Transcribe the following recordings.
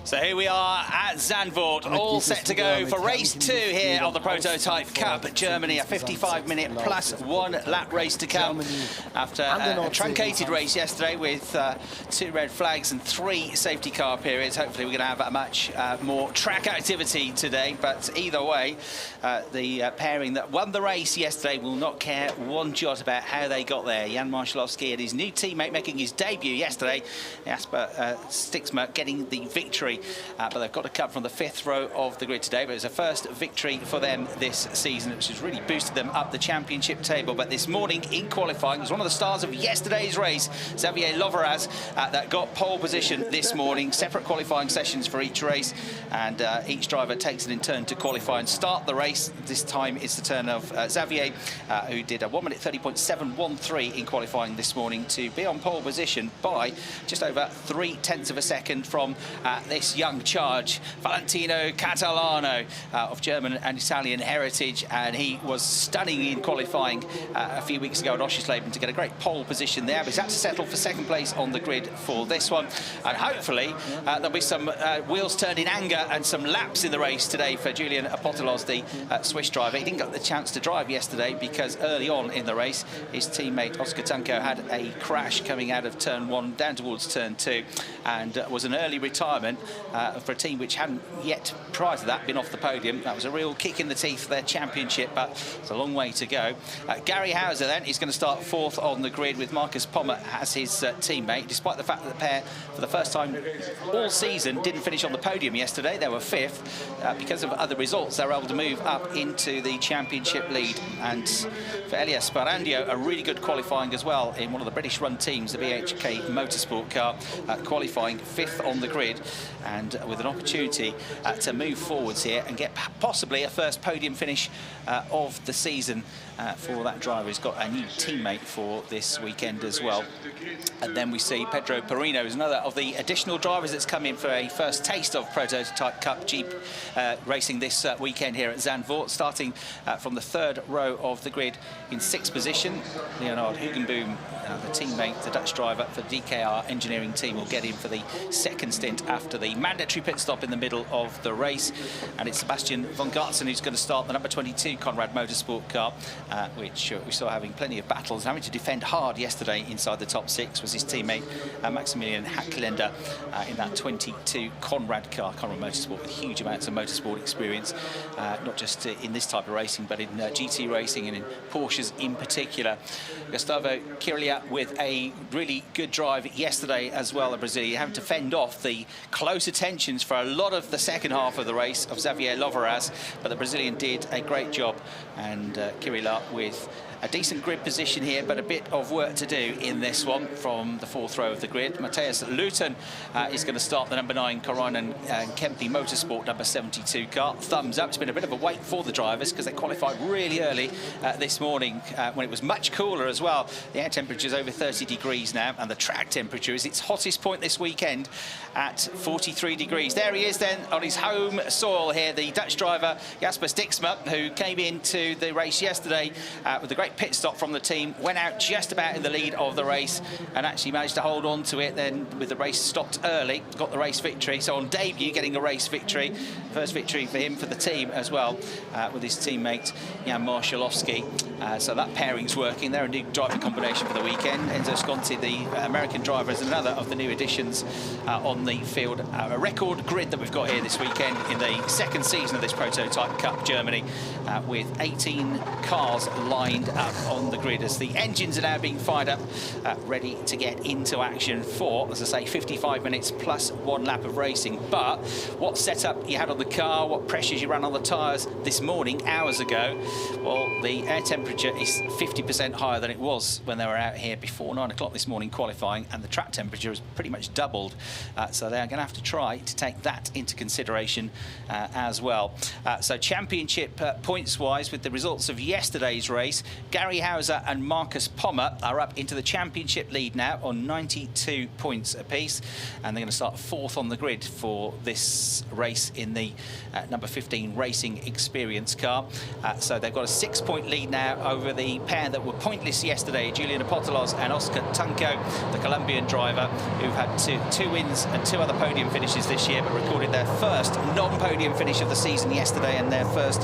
So here we are at Zandvoort, all set to go for race 2 here of the Prototype Cup. Germany, a 55-minute plus 1 lap race to come after a truncated race yesterday with 2 red flags and 3 safety car periods. Hopefully we're going to have a much more track activity today, but either way, the pairing that won the race yesterday will not care one jot about how they got there. Jan Marszalowski and his new teammate making his debut yesterday, Jasper Stiksma, getting the victory. But they've got to cut from the 5th row of the grid today. But it was a first victory for them this season, which has really boosted them up the championship table. But this morning in qualifying was one of the stars of yesterday's race, Xavier Loveraz, that got pole position this morning. Separate qualifying sessions for each race, and each driver takes it in turn to qualify and start the race. This time it's the turn of Xavier, who did a 1:30.713 in qualifying this morning to be on pole position by just over 0.3 of a second from this young charge, Valentino Catalano, of German and Italian heritage, and he was stunning in qualifying a few weeks ago at Oschersleben to get a great pole position there, but he's had to settle for 2nd place on the grid for this one, and hopefully there'll be some wheels turned in anger and some laps in the race today for Julian Apostolos, the Swiss driver. He didn't get the chance to drive yesterday because early on in the race his teammate Oscar Tunko had a crash coming out of turn 1 down towards turn 2, and was an early retirement for a team which hadn't yet, prior to that, been off the podium. That was a real kick in the teeth for their championship, but it's a long way to go. Gary Hauser then is going to start 4th on the grid with Marcus Pommer as his teammate, despite the fact that the pair, for the first time all season, didn't finish on the podium yesterday. They were 5th. Because of other results, they were able to move up into the championship lead. And for Elias Sparandio, a really good qualifying as well in one of the British-run teams, the ADAC Motorsport car, qualifying 5th on the grid, and with an opportunity to move forwards here and get possibly a first podium finish of the season for that driver. He's got a new teammate for this weekend as well. And then we see Pedro Perino is another of the additional drivers that's come in for a first taste of Prototype Cup Jeep racing this weekend here at Zandvoort, starting from the 3rd row of the grid in 6th position. Leonard Hugenboom, the teammate, the Dutch driver for DKR Engineering team, will get in for the 2nd stint after the mandatory pit stop in the middle of the race. And it's Sebastian von Gartzen who's going to start the number 22 Conrad Motorsport car, which we saw having plenty of battles, having to defend hard yesterday inside the top 6 was his teammate Maximilian Hacklender in that 22 Conrad car. Conrad Motorsport with huge amounts of motorsport experience, not just in this type of racing, but in GT racing and in Porsches in particular. Gustavo Kirilia with a really good drive yesterday as well, the Brazilian, having to fend off the close attentions for a lot of the second half of the race of Xavier Loveraz, but the Brazilian did a great job, and Kirilia with a decent grid position here, but a bit of work to do in this one from the 4th row of the grid. Matthias Luton is going to start the number 9 Coronan Kempe Motorsport number 72 car. Thumbs up. It's been a bit of a wait for the drivers because they qualified really early this morning when it was much cooler as well. The air temperature is over 30 degrees now, and the track temperature is its hottest point this weekend at 43 degrees. There he is then on his home soil here, the Dutch driver Jasper Stiksma, who came into the race yesterday with a great pit stop from the team, went out just about in the lead of the race and actually managed to hold on to it then with the race stopped early, got the race victory. So on debut, getting a race victory, first victory for him, for the team as well, with his teammate Jan Marszalowski. So that pairing's working. They're a new driver combination for the weekend. Enzo Sconti, the American driver, is another of the new additions on the field. A record grid that we've got here this weekend in the 2nd season of this Prototype Cup Germany, with 18 cars lined up on the grid as the engines are now being fired up, ready to get into action for, as I say, 55 minutes plus 1 lap of racing. But what setup you had on the car, what pressures you ran on the tyres this morning, hours ago, well, the air temperature is 50% higher than it was when they were out here before 9 o'clock this morning qualifying, and the track temperature has pretty much doubled. So they're going to have to try to take that into consideration as well. So championship points-wise, with the results of yesterday's race, Gary Hauser and Marcus Pommer are up into the championship lead now on 92 points apiece, and they're going to start 4th on the grid for this race in the number 15 Racing Experience car. So they've got a 6-point lead now over the pair that were pointless yesterday, Julian Apostolos and Oscar Tunko, the Colombian driver, who've had two wins and 2 other podium finishes this year, but recorded their first non-podium finish of the season yesterday, and their first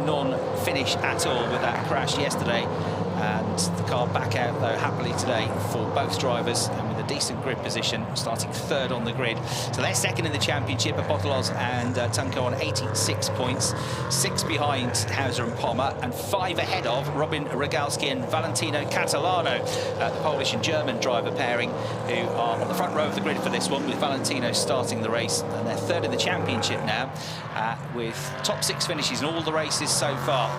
non-finish at all with that crash yesterday. And the car back out though happily today for both drivers, and with a decent grid position, starting 3rd on the grid. So they're 2nd in the championship, Apostolos and Tunko on 86 points, 6 behind Hauser and Pommer, and 5 ahead of Robin Rogalski and Valentino Catalano, the Polish and German driver pairing, who are on the front row of the grid for this one, with Valentino starting the race. And they're 3rd in the championship now, with top 6 finishes in all the races so far.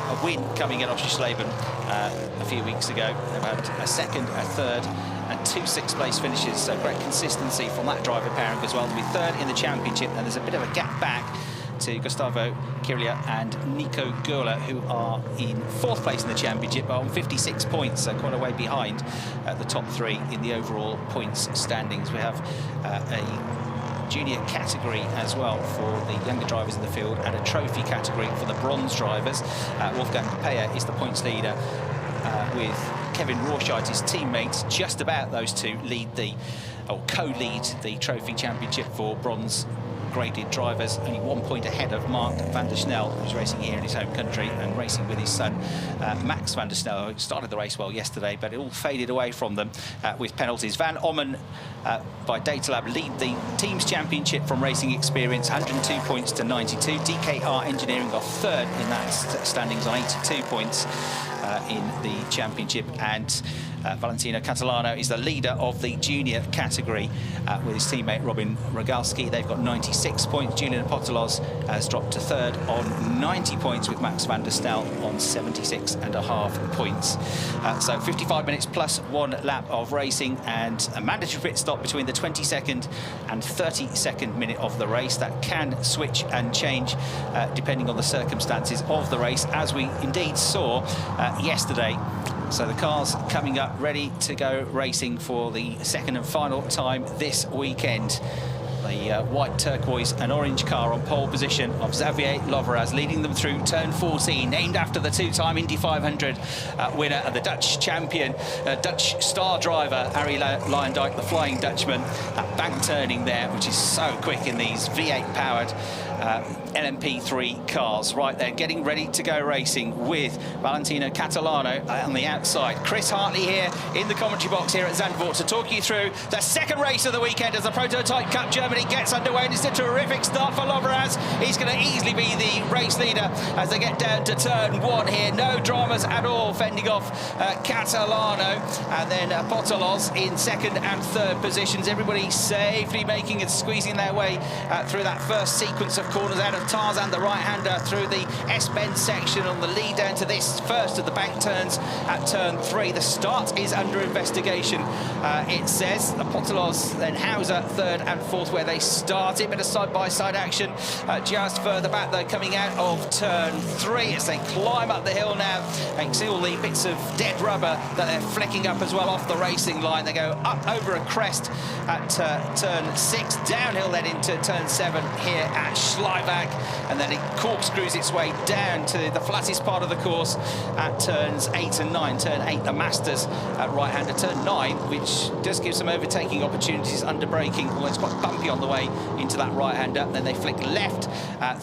A win coming at Oschersleben a few weeks ago. They've had a 2nd, a 3rd, and 2 6th-place finishes. So great consistency from that driver pairing as well. To be 3rd in the championship, and there's a bit of a gap back to Gustavo Kiria and Nico Gola, who are in 4th place in the championship, but on 56 points, so quite a way behind the top 3 in the overall points standings. We have a junior category as well for the younger drivers in the field, and a trophy category for the bronze drivers. Wolfgang Peyer is the points leader, with Kevin Rorscheit, his teammates, just about those two lead the, or co-lead the trophy championship for bronze graded drivers, only 1 point ahead of Mark van der Snel, who's racing here in his home country and racing with his son Max van der Snel, who started the race well yesterday, but it all faded away from them with penalties. Van Ommen by Datalab lead the team's championship from Racing Experience, 102 points to 92. DKR Engineering got 3rd in that standings on 82 points in the championship, and Valentino Catalano is the leader of the junior category with his teammate Robin Rogalski. They've got 96 points. Julian Apostolos has dropped to 3rd on 90 points, with Max van der Snel on 76.5 points. So 55 minutes plus 1 lap of racing, and a mandatory pit stop between the 22nd and 32nd minute of the race. That can switch and change depending on the circumstances of the race, as we indeed saw yesterday. So the car's coming up ready to go racing for the 2nd and final time this weekend. The white, turquoise and orange car on pole position of Xavier Loveraz, leading them through turn 14, named after the 2-time Indy 500 winner and the Dutch champion, Dutch star driver Arie Luyendyk, the Flying Dutchman. That bank turning there, which is so quick in these V8 powered LMP3 cars. Right, they're getting ready to go racing with Valentino Catalano on the outside. Chris Hartley here in the commentary box here at Zandvoort to talk you through the 2nd race of the weekend as the Prototype Cup Germany gets underway. And it's a terrific start for Loveraz. He's going to easily be the race leader as they get down to turn 1 here. No dramas at all, fending off Catalano, and then Apostolos in 2nd and 3rd positions. Everybody safely making and squeezing their way through that first sequence of corners out of Tarzan, the right-hander, through the S-bend section on the lead down to this first of the bank turns at turn 3. The start is under investigation, it says. Apostolos, then Hauser 3rd and 4th where they started. Bit of side-by-side action just further back though, coming out of turn 3 as they climb up the hill now. You can see all the bits of dead rubber that they're flicking up as well off the racing line. They go up over a crest at turn 6, downhill then into turn 7 here at Schleiwag, and then it corkscrews its way down to the flattest part of the course at turns 8 and 9. Turn 8, the Masters at right-hander. Turn 9, which does give some overtaking opportunities under braking, although it's quite bumpy on the way into that right-hander. Then they flick left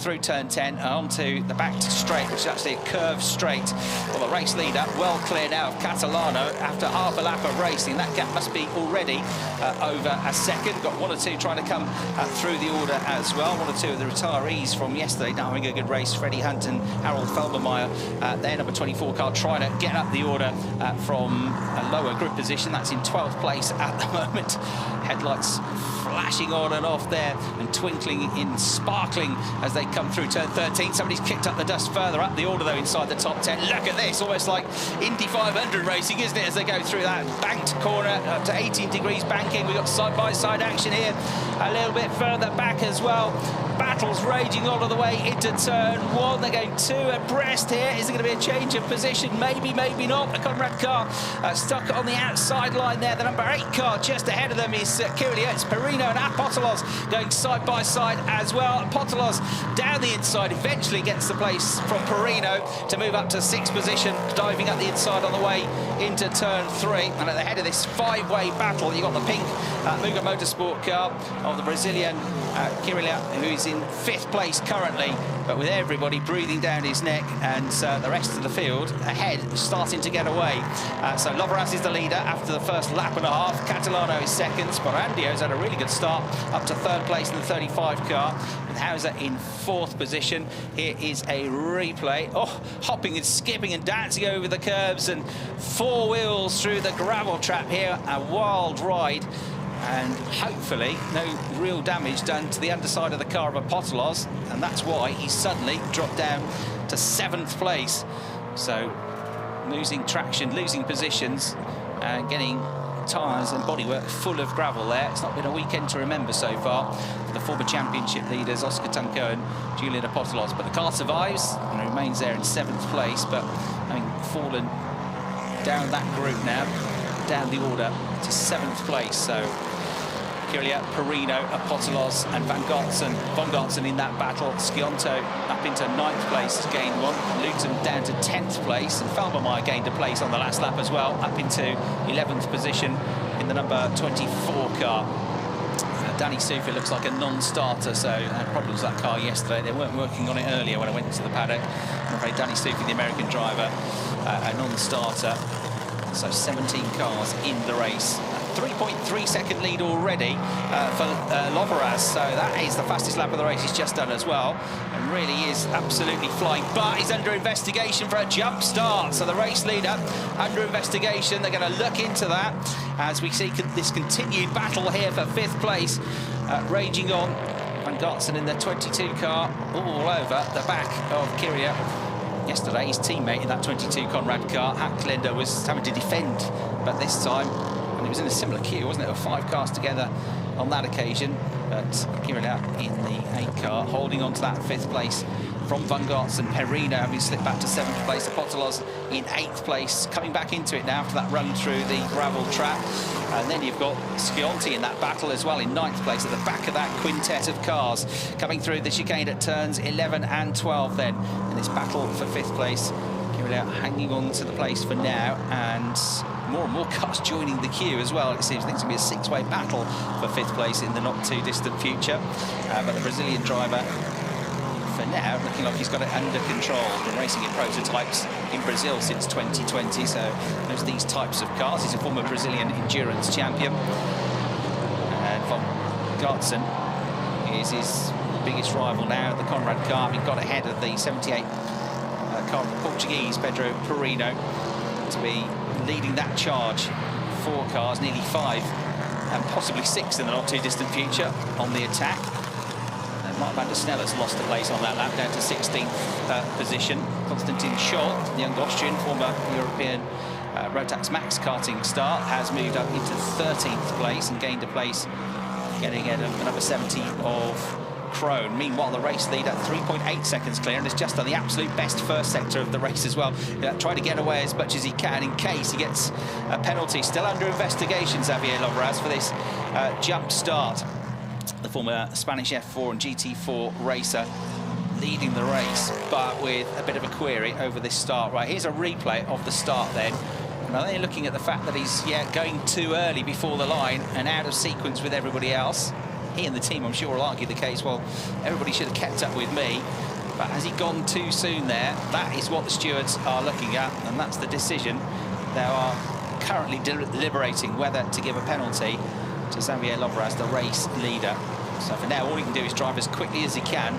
through turn 10 onto the back straight, which is actually a curved straight. Well, the race leader well clear now of Catalano after half a lap of racing. That gap must be already over a 2nd. Got 1 or 2 trying to come through the order as well. 1 or 2 of the retirees from yesterday now having a good race. Freddie Hunt and Harold Felbermeyer, their number 24 car, trying to get up the order from a lower grid position. That's in 12th place at the moment. Headlights flashing on and off there and twinkling in sparkling as they come through turn 13. Somebody's kicked up the dust further up the order though inside the top 10. Look at this, almost like Indy 500 racing, isn't it, as they go through that banked corner up to 18 degrees banking. We've got side-by-side action here a little bit further back as well. Battles raging all of the way into turn 1. They're going 2 abreast here. Is there going to be a change of position? Maybe, maybe not. The Conrad car stuck on the outside line there. The number 8 car just ahead of them is Chequered, Perino and Apostolos going side by side as well. Apostolos down the inside eventually gets the place from Perino to move up to 6th position, diving up the inside on the way into turn 3. And at the head of this 5-way battle, you've got the pink ADAC Motorsport car of the Brazilian Chequered, who's in 5th place currently, but with everybody breathing down his neck, and the rest of the field ahead starting to get away. So Loveras is the leader after the first lap and a half. Catalano is second. Sporandio's had a really good start up to 3rd place in the 35 car, with Hauser in 4th position. Here is a replay. Oh, hopping and skipping and dancing over the curbs and 4 wheels through the gravel trap here. A wild ride. And hopefully no real damage done to the underside of the car of Apostolos, and that's why he suddenly dropped down to 7th place. So losing traction, losing positions, and getting tyres and bodywork full of gravel there. It's not been a weekend to remember so far for the former championship leaders Oscar Tunco and Julian Apostolos. But the car survives and remains there in 7th place, but having fallen down that group now, down the order to 7th place. So Chequered, Perino, Apostolos and Van Gotsen in that battle. Scionto up into 9th place, has gained 1. Luton down to 10th place, and Felbermeyer gained a place on the last lap as well, up into 11th position in the number 24 car. Danny Soufi looks like a non-starter, so had problems with that car yesterday. They weren't working on it earlier when I went into the paddock. I'm afraid Danny Soufi, the American driver, a non-starter. So 17 cars in the race. 3.3 second lead already for Loveras, so that is the fastest lap of the race he's just done as well, and really is absolutely flying. But he's under investigation for a jump start, so the race leader under investigation. They're going to look into that as we see this continued battle here for 5th place raging on. Van Gotsen in the 22 car all over the back of Chequered. Yesterday, his teammate in that 22 Conrad car, Hackländer, was having to defend, but this time, and it was in a similar queue, wasn't it, of 5 cars together on that occasion, but Chequered in the 8 car, holding on to that 5th place from Van Gotsen. Perino having slipped back to 7th place. Apostolos in 8th place, coming back into it now after that run through the gravel trap. And then you've got Scionto in that battle as well in 9th place, at the back of that quintet of cars, coming through the chicane at turns 11 and 12 then in this battle for 5th place. Chequered hanging on to the place for now, and more cars joining the queue as well. It seems it's going to be a 6-way battle for 5th place in the not too distant future. But the Brazilian driver, for now, looking like he's got it under control. Been racing in prototypes in Brazil since 2020, so knows these types of cars. He's a former Brazilian endurance champion. And Van Gotsen is his biggest rival now, the Conrad car. He got ahead of the 78 car of the Portuguese, Pedro Perino, to be leading that charge. 4 cars, nearly 5, and possibly 6 in the not too distant future on the attack. Mark van der Sneller's lost a place on that lap, down to 16th position. Konstantin Scholl, the young Austrian, former European Rotax Max karting star, has moved up into 13th place and gained a place, getting ahead of the number 70 of Krohn. Meanwhile, the race leader 3.8 seconds clear, and has just done the absolute best first sector of the race as well. Trying to get away as much as he can in case he gets a penalty. Still under investigation, Xavier Loveras, for this jump start. The former Spanish F4 and GT4 racer leading the race, but with a bit of a query over this start. Right, here's a replay of the start then. Now they're looking at the fact that he's going too early before the line and out of sequence with everybody else. He and the team, I'm sure, will argue the case, well, everybody should have kept up with me. But has he gone too soon there? That is what the stewards are looking at, and that's the decision. They are currently deliberating whether to give a penalty to Xavier Loveras, the race leader. So for now, all he can do is drive as quickly as he can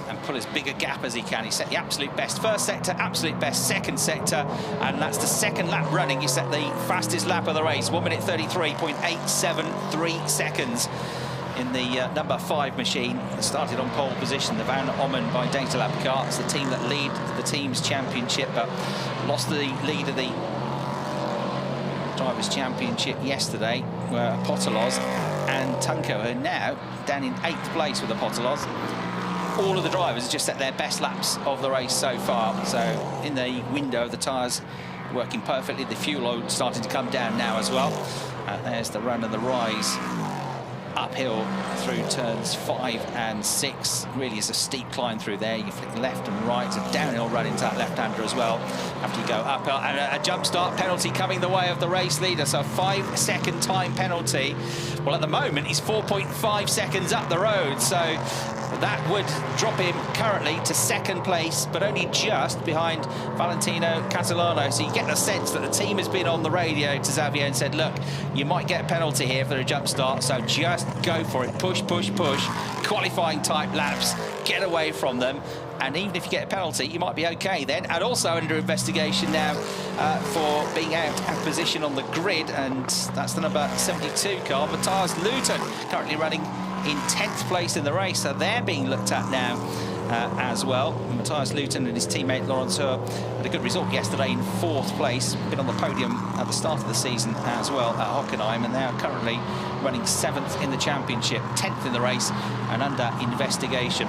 and pull as big a gap as he can. He set the absolute best first sector, absolute best second sector, and that's the second lap running. He set the fastest lap of the race, 1 minute 33.873 seconds in the number 5 machine. Started on pole position, the Van Ommen by Datalab car. It's the team that lead the team's championship, but lost the lead of the Drivers' Championship yesterday, where Apostolos and Tunko are now down in 8th place with the Potolos. All of the drivers have just set their best laps of the race so far. So in the window of the tyres working perfectly. The fuel load starting to come down now as well. There's the run and the rise uphill through turns 5 and 6. Really is a steep climb through there. You flick left and right. It's a downhill run into that left-hander as well after you go uphill. And a jump start penalty coming the way of the race leader. So a 5-second time penalty. Well, at the moment, he's 4.5 seconds up the road. So that would drop him currently to 2nd place, but only just behind Valentino Catalano. So you get the sense that the team has been on the radio to Xavier and said, look, you might get a penalty here for a jump start, so just go for it. Push, push, push. Qualifying type laps, get away from them. And even if you get a penalty, you might be okay then. And also under investigation now for being out of position on the grid. And that's the number 72 car, Matthias Luton, currently running in 10th place in the race. So they're being looked at now as well. Matthias Luton and his teammate Laurence Heur had a good result yesterday in 4th place. Been on the podium at the start of the season as well at Hockenheim, and they are currently running 7th in the championship, 10th in the race, and under investigation.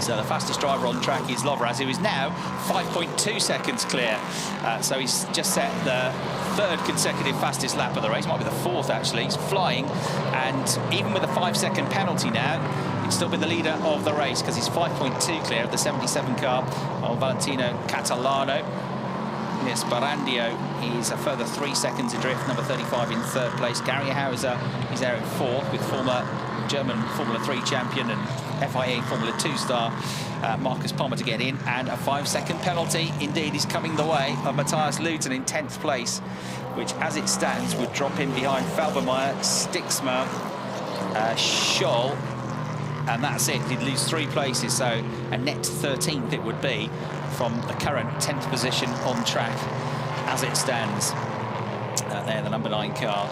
So the fastest driver on track is Lovraz, who is now 5.2 seconds clear. So he's just set the 3rd consecutive fastest lap of the race. Might be the 4th, actually. He's flying. And even with a 5-second penalty now, he's still been the leader of the race because he's 5.2 clear of the 77 car of Valentino Catalano. Yes, Barandio is a further 3 seconds adrift, number 35 in 3rd place. Gary Hauser is there in 4th with former German Formula 3 champion and FIA Formula 2 star Marcus Palmer to get in, and a 5-second penalty indeed is coming the way of Matthias Luton in 10th place, which as it stands would drop him behind Falbermeyer, Stixmer, Scholl, and that's it. He'd lose 3 places, so a net 13th it would be from the current 10th position on track as it stands. There, the number 9 car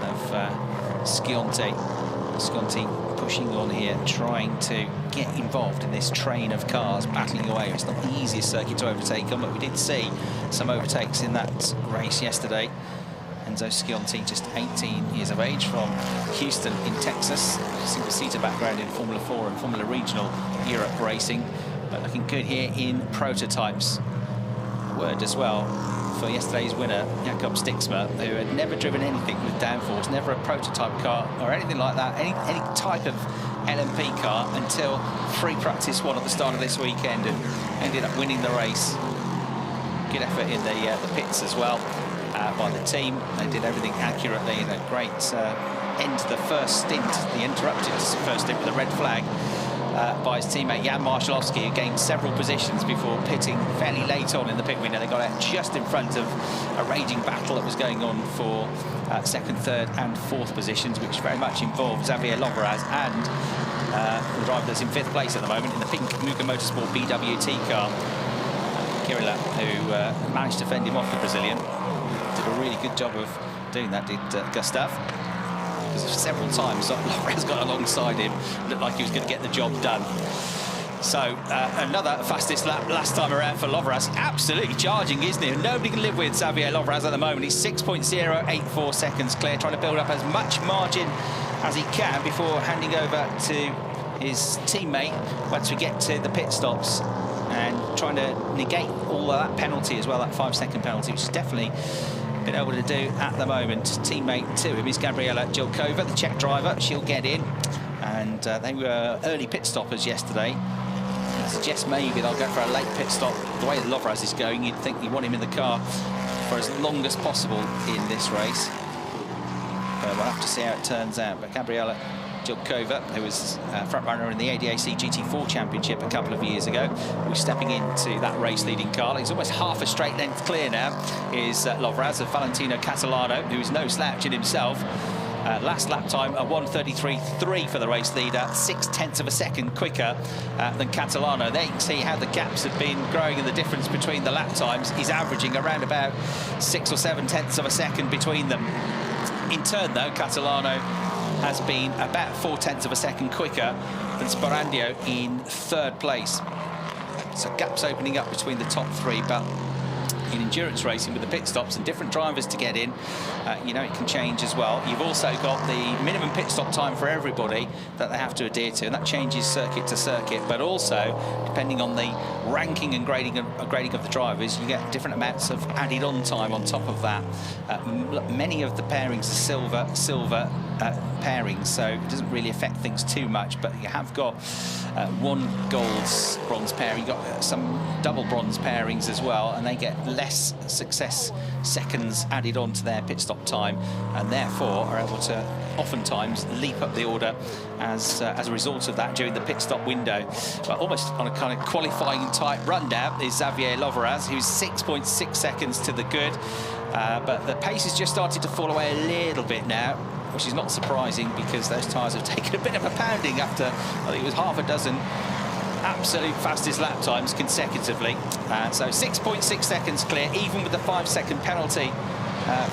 of Scionti pushing on here, trying to get involved in this train of cars battling away. It's not the easiest circuit to overtake on, but we did see some overtakes in that race yesterday. Enzo Scionti, just 18 years of age, from Houston in Texas. Single-seater background in Formula 4 and Formula Regional Europe racing, but looking good here in prototypes. A word as well for yesterday's winner, Jakob Stixmer, who had never driven anything with downforce, never a prototype car or anything like that, any type of LMP car, until free practice one at the start of this weekend, and ended up winning the race. Good effort in the pits as well by the team. They did everything accurately, and a great end to the first stint, the interrupted first stint with a red flag by his teammate Jan Marszalowski, who gained several positions before pitting fairly late on in the pit window. They got out just in front of a raging battle that was going on for 2nd, 3rd and 4th positions, which very much involved Xavier Lovraz and the driver that's in 5th place at the moment in the pink Muka Motorsport BWT car, Kirila, who managed to fend him off, the Brazilian. Did a really good job of doing that, did Gustav. Because several times Lovraz got alongside him, looked like he was going to get the job done. So another fastest lap last time around for Lovraz. Absolutely charging, isn't he? Nobody can live with Xavier Lovraz at the moment. He's 6.084 seconds clear, trying to build up as much margin as he can before handing over to his teammate once we get to the pit stops, and trying to negate all of that penalty as well, that 5-second penalty, which is definitely been able to do at the moment. Teammate to him is Gabriela Jilkova, the Czech driver. She'll get in, and they were early pit stoppers yesterday. I suggest maybe they'll go for a late pit stop. The way Lovraz is going, you'd think you want him in the car for as long as possible in this race. But we'll have to see how it turns out. But Gabriela Jilkova, who was front runner in the ADAC GT4 Championship a couple of years ago, who's stepping into that race-leading car. He's almost half a straight length clear now, is Lovraz of Valentino Catalano, who is no slouch in himself. Last lap time, a 1:33.3 for the race leader, 0.6 of a second quicker than Catalano. There you can see how the gaps have been growing and the difference between the lap times. He's averaging around about 6 or 7/10 of a second between them. In turn, though, Catalano has been about 0.4 of a second quicker than Sparandio in 3rd place. So gaps opening up between the top 3, but in endurance racing with the pit stops and different drivers to get in, you know, it can change as well. You've also got the minimum pit stop time for everybody that they have to adhere to, and that changes circuit to circuit. But also, depending on the ranking and grading of the drivers, you get different amounts of added on time on top of that. Many of the pairings are silver pairings, so it doesn't really affect things too much. But you have got one bronze pairing, you've got some double bronze pairings as well, and they get less success seconds added on to their pit stop time, and therefore are able to oftentimes leap up the order as a result of that during the pit stop window. But almost on a kind of qualifying type rundown is Xavier Loveraz, who's 6.6 seconds to the good. But the pace has just started to fall away a little bit now, which is not surprising because those tyres have taken a bit of a pounding after, I think it was half a dozen absolute fastest lap times consecutively. So 6.6 seconds clear, even with the 5-second penalty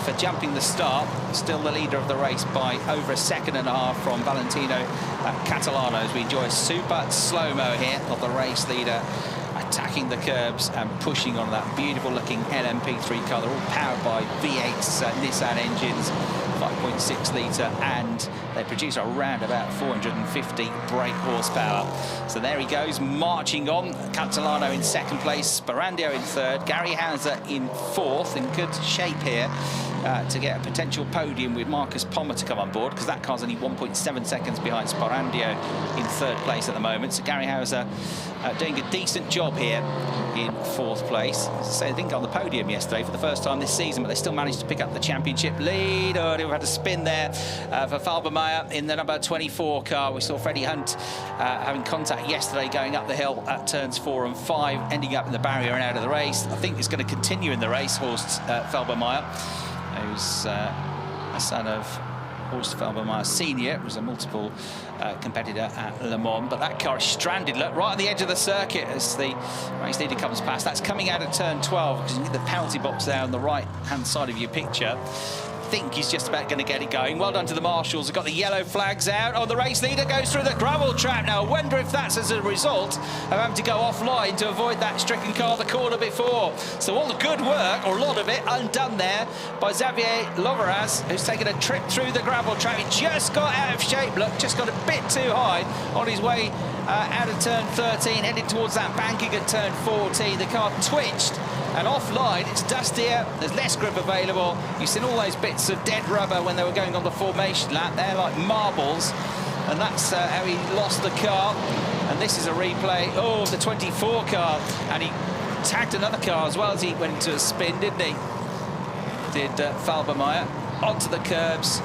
for jumping the start. Still the leader of the race by over 1.5 seconds from Valentino Catalano, as we enjoy a super slow-mo here of the race leader attacking the curbs and pushing on that beautiful looking LMP3 car. They're all powered by V8 Nissan engines, 5.6 litre, and they produce around about 450 brake horsepower. So there he goes, marching on. Catalano in second place, Sparandio in third, Gary Hauser in fourth, in good shape here to get a potential podium with Marcus Pommer to come on board, because that car's only 1.7 seconds behind Sparandio in third place at the moment. So Gary Hauser doing a decent job here in fourth place. As I say, they didn't get on the podium yesterday for the first time this season, but they still managed to pick up the championship lead. Oh, they've had a spin there for Falbermeyer in the number 24 car. We saw Freddie Hunt having contact yesterday going up the hill at turns 4 and 5, ending up in the barrier and out of the race. I think it's going to continue in the race. Horst Falbermeyer, who's a son of Horst Falbermeyer Senior, was a multiple competitor at Le Mans, but that car is stranded, look, right on the edge of the circuit as the race leader comes past. That's coming out of turn 12, because you need the penalty box there on the right-hand side of your picture. I think he's just about going to get it going. Well done to the marshals. They've got the yellow flags out. Oh, the race leader goes through the gravel trap now. I wonder if that's as a result of having to go offline to avoid that stricken car the corner before. So all the good work, or a lot of it, undone there by Xavier Loveraz, who's taken a trip through the gravel trap. He just got out of shape, look, just got a bit too high on his way out of turn 13, heading towards that banking at turn 14. The car twitched and offline. It's dustier, there's less grip available. You've seen all those bits of dead rubber when they were going on the formation lap. They're like marbles, and that's how he lost the car. And this is a replay of the 24 car, and he tagged another car as well as he went into a spin, didn't he? Did Falbermeyer onto the curbs.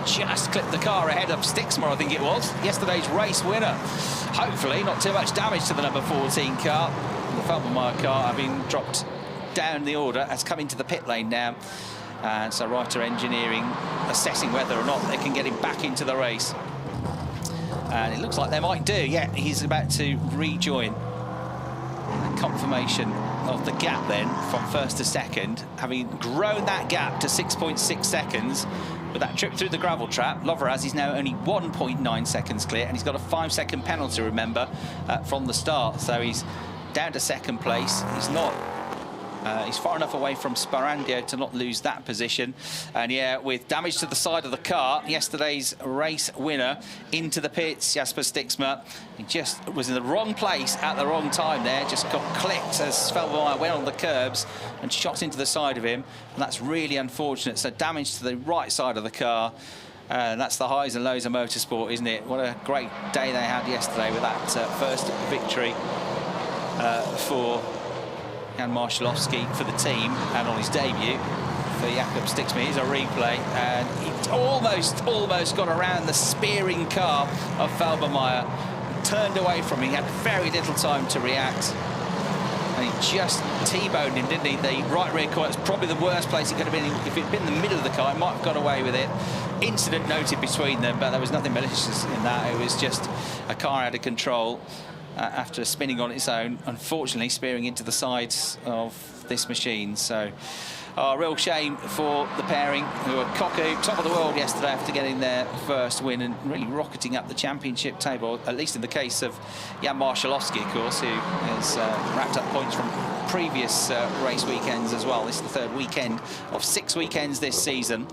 Just clipped the car ahead of Stixmer, I think it was, yesterday's race winner. Hopefully not too much damage to the number 14 car. The Falbermeyer car having dropped down the order has come into the pit lane now, and so Reiter Engineering assessing whether or not they can get him back into the race, and it looks like they might do. Yeah, he's about to rejoin. And confirmation of the gap then from first to second, having grown that gap to 6.6 seconds with that trip through the gravel trap. Loveraz is now only 1.9 seconds clear, and he's got a 5-second penalty, remember, from the start. So he's down to second place. He's not he's far enough away from Sparandio to not lose that position. And yeah, with damage to the side of the car, yesterday's race winner into the pits, Jasper Stixmer. He just was in the wrong place at the wrong time there, just got clipped as Falbermeyer went on the curbs and shot into the side of him, and that's really unfortunate. So damage to the right side of the car. And that's the highs and lows of motorsport, isn't it? What a great day they had yesterday with that first victory for Jan Marszalowski for the team, and on his debut for Jakob Stixmer. Here's a replay, and he almost got around the spearing car of Falbermeyer, turned away from him. He had very little time to react, and he just T-boned him, didn't he? The right rear corner, it's probably the worst place he could have been in. If it'd been in the middle of the car, he might have got away with it. Incident noted between them, but there was nothing malicious in that. It was just a car out of control after spinning on its own, unfortunately spearing into the sides of this machine. So a real shame for the pairing, who were cocky, top of the world yesterday after getting their first win and really rocketing up the championship table, at least in the case of Jan Marszalowski, of course, who has racked up points from previous race weekends as well. This is the third weekend of 6 weekends this season.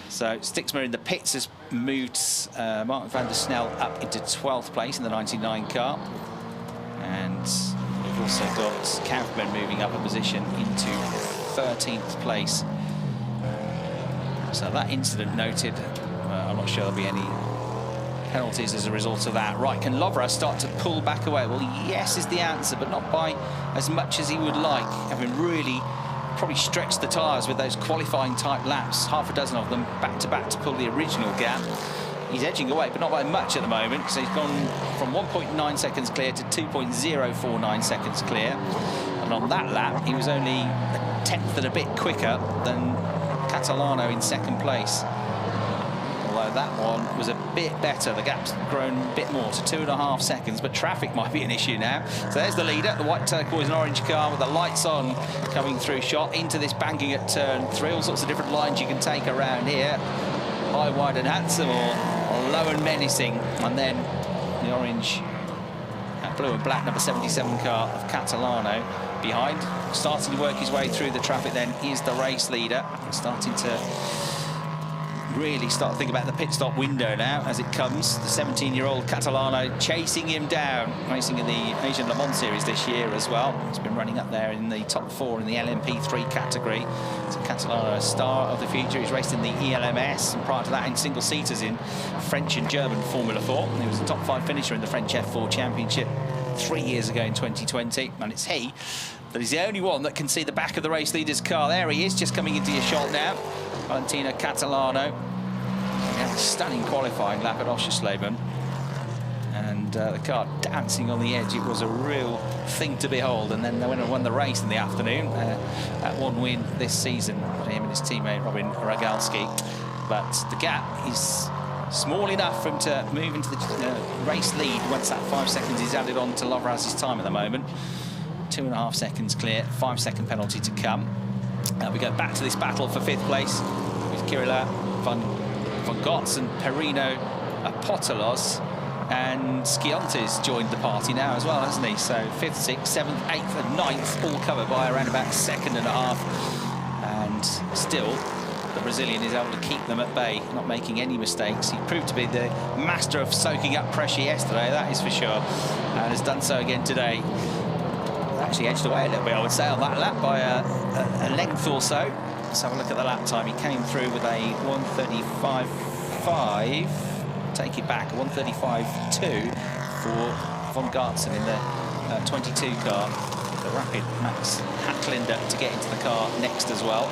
So Stiksma in the pits has moved Martin van der Snel up into 12th place in the 99 car. And we've also got Kaufman moving up a position into 13th place. So that incident noted. I'm not sure there'll be any penalties as a result of that. Right, can Lovera start to pull back away? Well, yes is the answer, but not by as much as he would like, having really probably stretched the tyres with those qualifying type laps, half a dozen of them back to back to pull the original gap. He's edging away, but not by much at the moment. So he's gone from 1.9 seconds clear to 2.049 seconds clear. And on that lap, he was only a tenth and a bit quicker than Catalano in second place. Although that one was a bit better. The gap's grown a bit more to 2.5 seconds, but traffic might be an issue now. So there's the leader, the white turquoise and orange car with the lights on coming through shot into this banking at turn 3. All sorts of different lines you can take around here. High, wide and handsome, or low and menacing. And then the orange, blue and black number 77 car of Catalano behind. Starting to work his way through the traffic then is the race leader. Starting to really start to think about the pit stop window now as it comes. The 17-year-old Catalano chasing him down, racing in the Asian Le Mans Series this year as well. He's been running up there in the top 4 in the LMP3 category. So Catalano, a star of the future. He's raced in the ELMS and prior to that in single-seaters in French and German Formula 4. And he was a top 5 finisher in the French F4 Championship 3 years ago in 2020. And it's he that is the only one that can see the back of the race leader's car. There he is, just coming into your shot now. Valentino Catalano. He had a stunning qualifying lap at Oschersleben. And the car dancing on the edge. It was a real thing to behold. And then they went and won the race in the afternoon. That one win this season for him and his teammate Robin Ragalski. But the gap is small enough for him to move into the race lead once that 5 seconds is added on to Loveraz's time at the moment. 2.5 seconds clear, 5-second penalty to come. Now we go back to this battle for 5th place with Kirila Van Gotts and Perino Apotelos, and Skiontes joined the party now as well, hasn't he? So 5th, 6th, 7th, 8th and 9th all covered by around about 1.5 seconds. And still the Brazilian is able to keep them at bay, not making any mistakes. He proved to be the master of soaking up pressure yesterday, that is for sure, and has done so again today. Actually edged away a little bit, I would say, on that lap by a length or so. Let's have a look at the lap time. He came through with a 1:35.5. Take it back, 1:35.2 for Von Gartzen in the 22 car. The rapid Max Hacklender to get into the car next as well.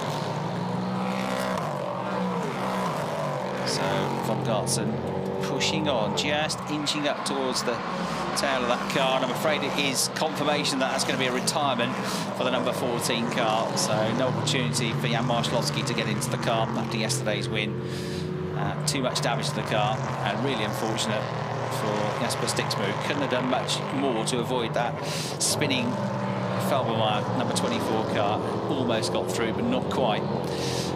So Von Gartzen pushing on, just inching up towards the tail of that car, and I'm afraid it is confirmation that that's going to be a retirement for the number 14 car. So no opportunity for Jan Marszalowski to get into the car after yesterday's win. Too much damage to the car, and really unfortunate for Jasper Stiksma, who couldn't have done much more to avoid that spinning Felbermeyer number 24 car. Almost got through, but not quite.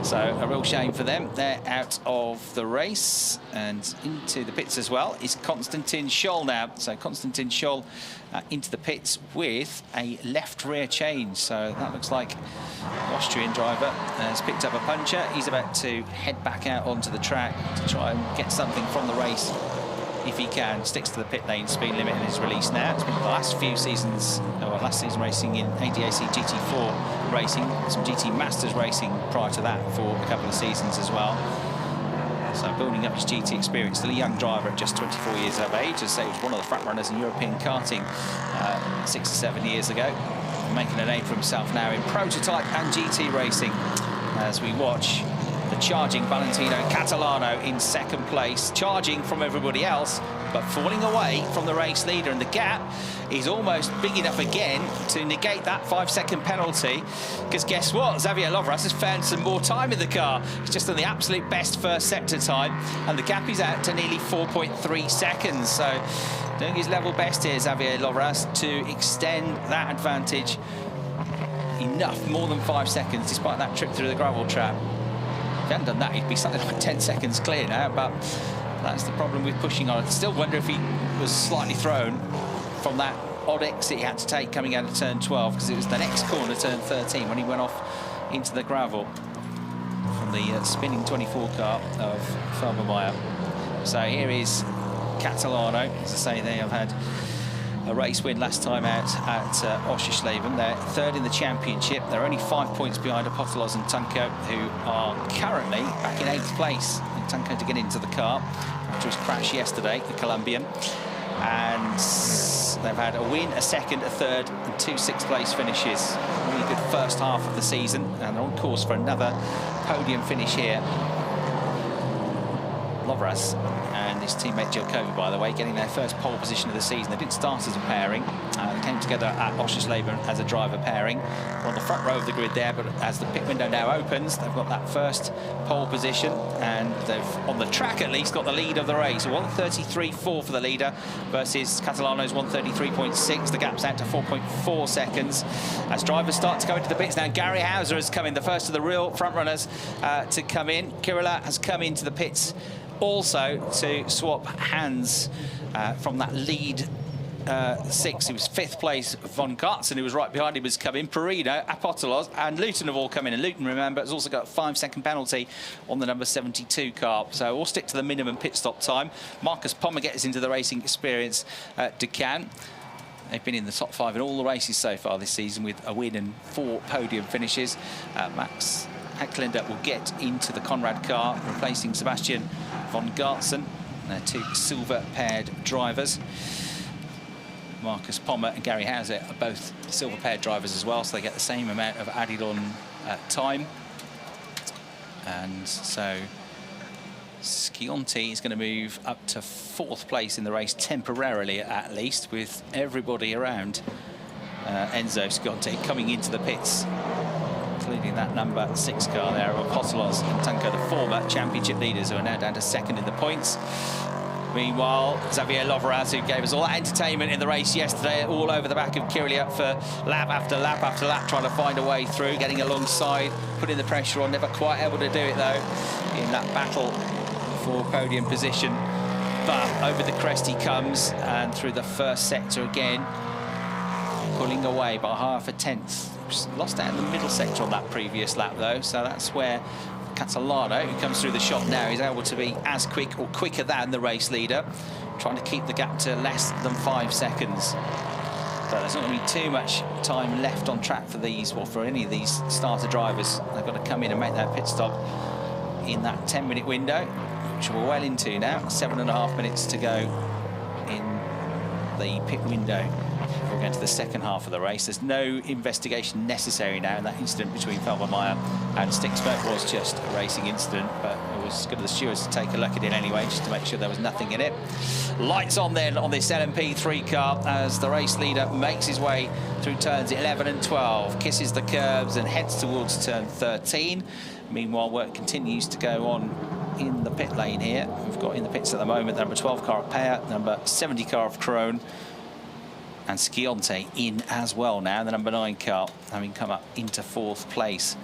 So a real shame for them. They're out of the race, and into the pits as well is Konstantin Scholl now. So Konstantin Scholl into the pits with a left rear change. So that looks like the Austrian driver has picked up a puncture. He's about to head back out onto the track to try and get something from the race if he can. Sticks to the pit lane speed limit and is released now. It's been the last few seasons, or last season racing in ADAC GT4 racing, some GT Masters racing prior to that for a couple of seasons as well. So building up his GT experience. Still a young driver at just 24 years of age. As I say, he was one of the front runners in European karting 6 or 7 years ago. Making a name for himself now in prototype and GT racing as we watch the charging Valentino Catalano in second place, charging from everybody else, but falling away from the race leader. And the gap is almost big enough again to negate that 5-second penalty, because guess what? Xavier Lovras has found some more time in the car. He's just done the absolute best first sector time, and the gap is out to nearly 4.3 seconds. So doing his level best here, Xavier Lovras, to extend that advantage enough, more than 5 seconds, despite that trip through the gravel trap. If he hadn't done that, he'd be something like 10 seconds clear now, but that's the problem with pushing on. I still wonder if he was slightly thrown from that odd exit he had to take coming out of turn 12, because it was the next corner, turn 13, when he went off into the gravel from the spinning 24 car of Felbermeyer. So here is Catalano. As I say, they have had a race win last time out at Oschersleben. They're third in the championship. They're only 5 points behind Apostolos and Tunko, who are currently back in 8th place. And Tunko to get into the car after his crash yesterday, the Colombian. And they've had a win, a second, a third, and 2 6th place finishes. Really good first half of the season, and they're on course for another podium finish here. Lovras and his teammate Jokovic, by the way, getting their first pole position of the season. They didn't start as a pairing. They came together at Oschersleben as a driver pairing. They're on the front row of the grid there, but as the pit window now opens, they've got that first pole position, and they've, on the track at least, got the lead of the race. 1:33.4 for the leader versus Catalano's 1:33.6. The gap's out to 4.4 seconds. As drivers start to go into the pits now, Gary Hauser has come in, the first of the real front runners to come in. Kirila has come into the pits also to swap hands from that lead 6. It was 5th place von Gartzen, who was right behind him, has come in. Perino, Apostolos and Luton have all come in, and Luton, remember, has also got a 5-second penalty on the number 72 car, so we'll stick to the minimum pit stop time. Marcus Pommer gets into the racing experience at Ducan. They've been in the top 5 in all the races so far this season, with a win and 4 podium finishes. Max Hecklinder will get into the Conrad car, replacing Sebastian von Gartzen. They're 2 silver-paired drivers. Marcus Pommer and Gary Hauser are both silver-paired drivers as well, so they get the same amount of added on time. And so Scionti is going to move up to 4th place in the race, temporarily at least, with everybody around Enzo Scionti coming into the pits, including that number 6 car there of Apostolos and Tunko, the former championship leaders, who are now down to 2nd in the points. Meanwhile, Xavier Lovras, who gave us all that entertainment in the race yesterday, all over the back of Kirilia for lap after lap after lap, trying to find a way through, getting alongside, putting the pressure on, never quite able to do it though in that battle for podium position. But over the crest he comes, and through the first sector again, pulling away by 1/2 tenth. Lost out in the middle sector on that previous lap though, so that's where Catalano, who comes through the shop now, is able to be as quick or quicker than the race leader, trying to keep the gap to less than 5 seconds. But there's not going to be too much time left on track for these, or for any of these starter drivers. They've got to come in and make their pit stop in that 10-minute window, which we're well into now. 7.5 minutes to go in the pit window. We're going to the second half of the race. There's no investigation necessary now in that incident between Felbermeyer and Sticksberg. Was just a racing incident, but it was good of the stewards to take a look at it anyway, just to make sure there was nothing in it. Lights on then on this LMP3 car as the race leader makes his way through turns 11 and 12, kisses the curbs and heads towards turn 13. Meanwhile, work continues to go on in the pit lane here. We've got in the pits at the moment the number 12 car of Peyer, number 70 car of Crone, and Scionti in as well now, the number 9 car, having come up into 4th place.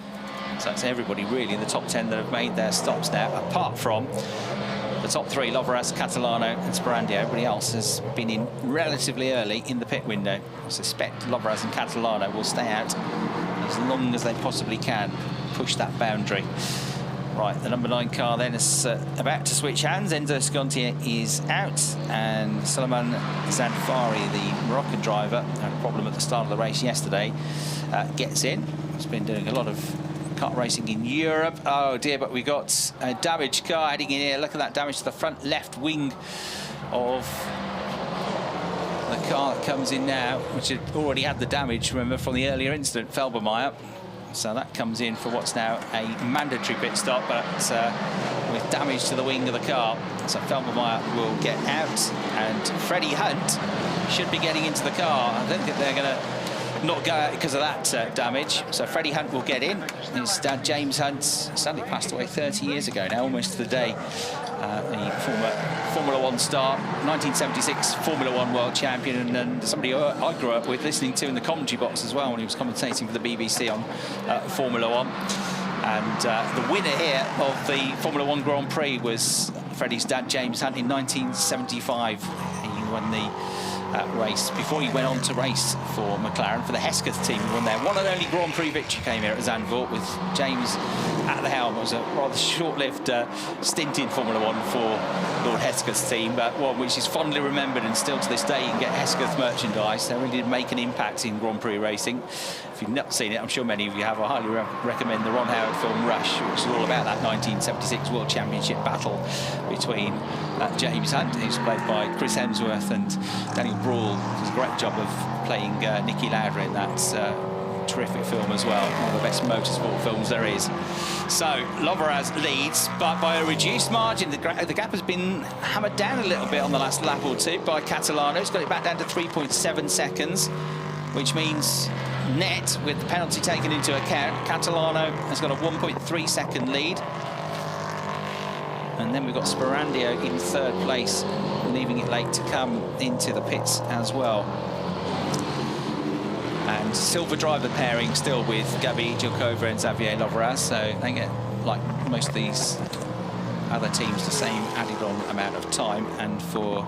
So it's everybody really in the top 10 that have made their stops now, apart from the top 3, Lovras, Catalano and Sperandio. Everybody else has been in relatively early in the pit window. I suspect Lovras and Catalano will stay out as long as they possibly can, push that boundary. Right, the number 9 car then is about to switch hands. Enzo Scionti is out, and Suleiman Zanfari, the Moroccan driver, had a problem at the start of the race yesterday, gets in. He's been doing a lot of kart racing in Europe. Oh dear, but we got a damaged car heading in here. Look at that damage to the front left wing of the car that comes in now, which had already had the damage, remember, from the earlier incident, Felbermeyer. So that comes in for what's now a mandatory pit stop, but with damage to the wing of the car. So Felbermeyer will get out, and Freddie Hunt should be getting into the car. I don't think they're going to not go out because of that damage. So Freddie Hunt will get in. His dad, James Hunt, sadly passed away 30 years ago now, almost to the day. The former Formula 1 star, 1976 Formula 1 world champion, and somebody I grew up with, listening to in the commentary box as well when he was commentating for the BBC on Formula 1. And the winner here of the Formula 1 Grand Prix was Freddie's dad, James Hunt, in 1975. He He won the race before he went on to race for McLaren for the Hesketh team. He won their one and only Grand Prix victory came here at Zandvoort with James at the helm. It was a rather short-lived stint in Formula 1 for Lord Hesketh's team, but one which is fondly remembered, and still to this day you can get Hesketh merchandise. They really did make an impact in Grand Prix racing. If you've not seen it, I'm sure many of you have. I highly recommend the Ron Howard film Rush, which is all about that 1976 World Championship battle between James Hunt, who's played by Chris Hemsworth, and Daniel Brawl does a great job of playing Nicky Lauda in that terrific film as well. One of the best motorsport films there is. So Loveraz leads, but by a reduced margin. The gap has been hammered down a little bit on the last lap or two by Catalano. He's got it back down to 3.7 seconds, which means net, with the penalty taken into account, Catalano has got a 1.3 second lead. And then we've got Sperandio in third place, leaving it late to come into the pits as well. And silver driver pairing still with Gabi Jilkova and Xavier Loveraz, so they get, like most of these other teams, the same added on amount of time. And for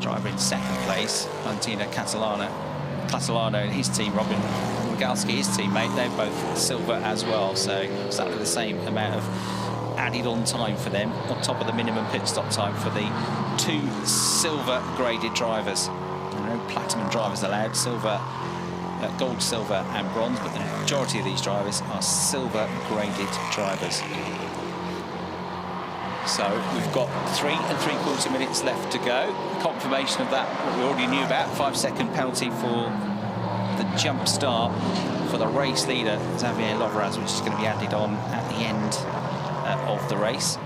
driver in second place, Valentina Catalano and his team, Robin Rogalski, his teammate, they're both silver as well, so exactly the same amount of added on time for them, on top of the minimum pit stop time for the two silver graded drivers. There are no platinum drivers allowed, silver, gold, silver and bronze, but the majority of these drivers are silver graded drivers. So we've got 3 3/4 minutes left to go. Confirmation of that, what we already knew about, 5-second penalty for the jump start for the race leader, Xavier Loveraz, which is going to be added on at the end of the race.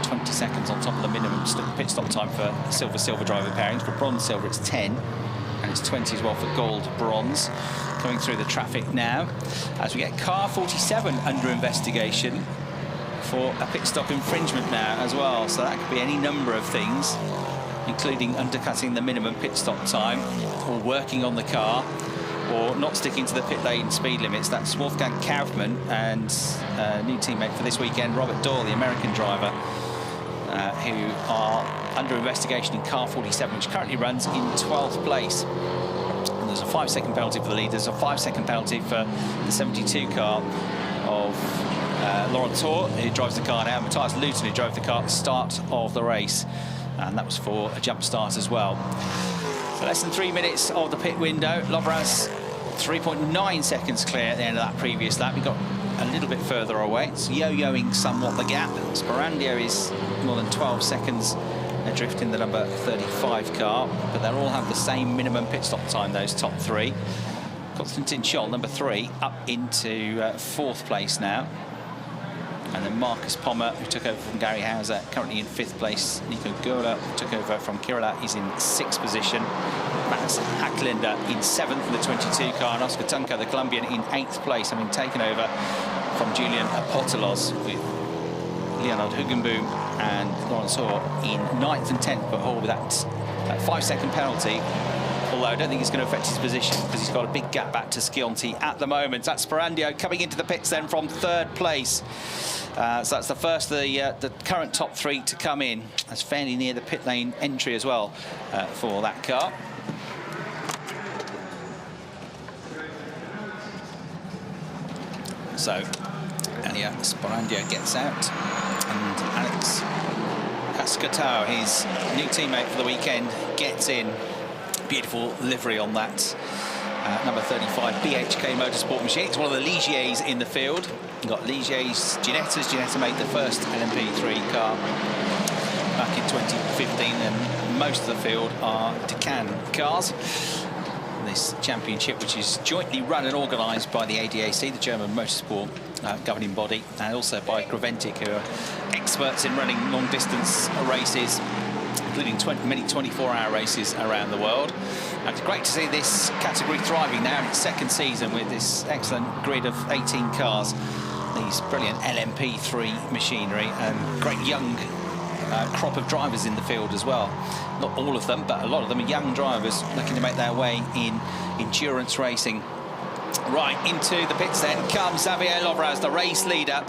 20 seconds on top of the minimum pit stop time for silver driver pairings. For bronze silver it's 10, and it's 20 as well for gold bronze. Coming through the traffic now as we get car 47 under investigation for a pit stop infringement now as well. So that could be any number of things, including undercutting the minimum pit stop time, or working on the car, or not sticking to the pit lane speed limits. That's Wolfgang Kaufmann and new teammate for this weekend, Robert Doyle, the American driver, who are under investigation in car 47, which currently runs in 12th place. And there's a 5-second penalty for the lead. There's a 5-second penalty for the 72 car of Laurent Thor, who drives the car now, Matthias Luton, who drove the car at the start of the race, and that was for a jump start as well. So less than 3 minutes of the pit window. Loveraz 3.9 seconds clear at the end of that previous lap. He got a little bit further away. It's yo-yoing somewhat the gap. Sperandio is more than 12 seconds adrift in the number 35 car, but they'll all have the same minimum pit stop time, those top three. Konstantin Scholl, number 3, up into 4th place now. And then Marcus Pommer, who took over from Gary Hauser, currently in 5th place. Nico Gola, who took over from Kirila, is in 6th position. Max Hacklinder in 7th in the 22 car, and Oscar Tunka, the Colombian, in 8th place, having taken over from Julian Apotelos, with Leonard Hugenboom and Lawrence Hoare in 9th and 10th, but Hoare with that 5-second penalty. Although I don't think it's going to affect his position, because he's got a big gap back to Scionti at the moment. That's Sperandio coming into the pits then from 3rd place. So that's the first of the current top 3 to come in. That's fairly near the pit lane entry as well for that car. So Elia Sperandio gets out, and Alex Cascatao, his new teammate for the weekend, gets in. Beautiful livery on that number 35 BHK Motorsport machine. It's one of the Ligiers in the field. You've got Ligier's Ginettas. Ginetta made the first LMP3 car back in 2015, and most of the field are Decan cars. This championship, which is jointly run and organised by the ADAC, the German motorsport governing body, and also by Graventic, who are experts in running long-distance races, including many 24-hour races around the world. And it's great to see this category thriving now in its 2nd season with this excellent grid of 18 cars, these brilliant LMP3 machinery, and great young crop of drivers in the field as well. Not all of them, but a lot of them are young drivers looking to make their way in endurance racing. Right, into the pits then comes Xavier Loveraz, the race leader.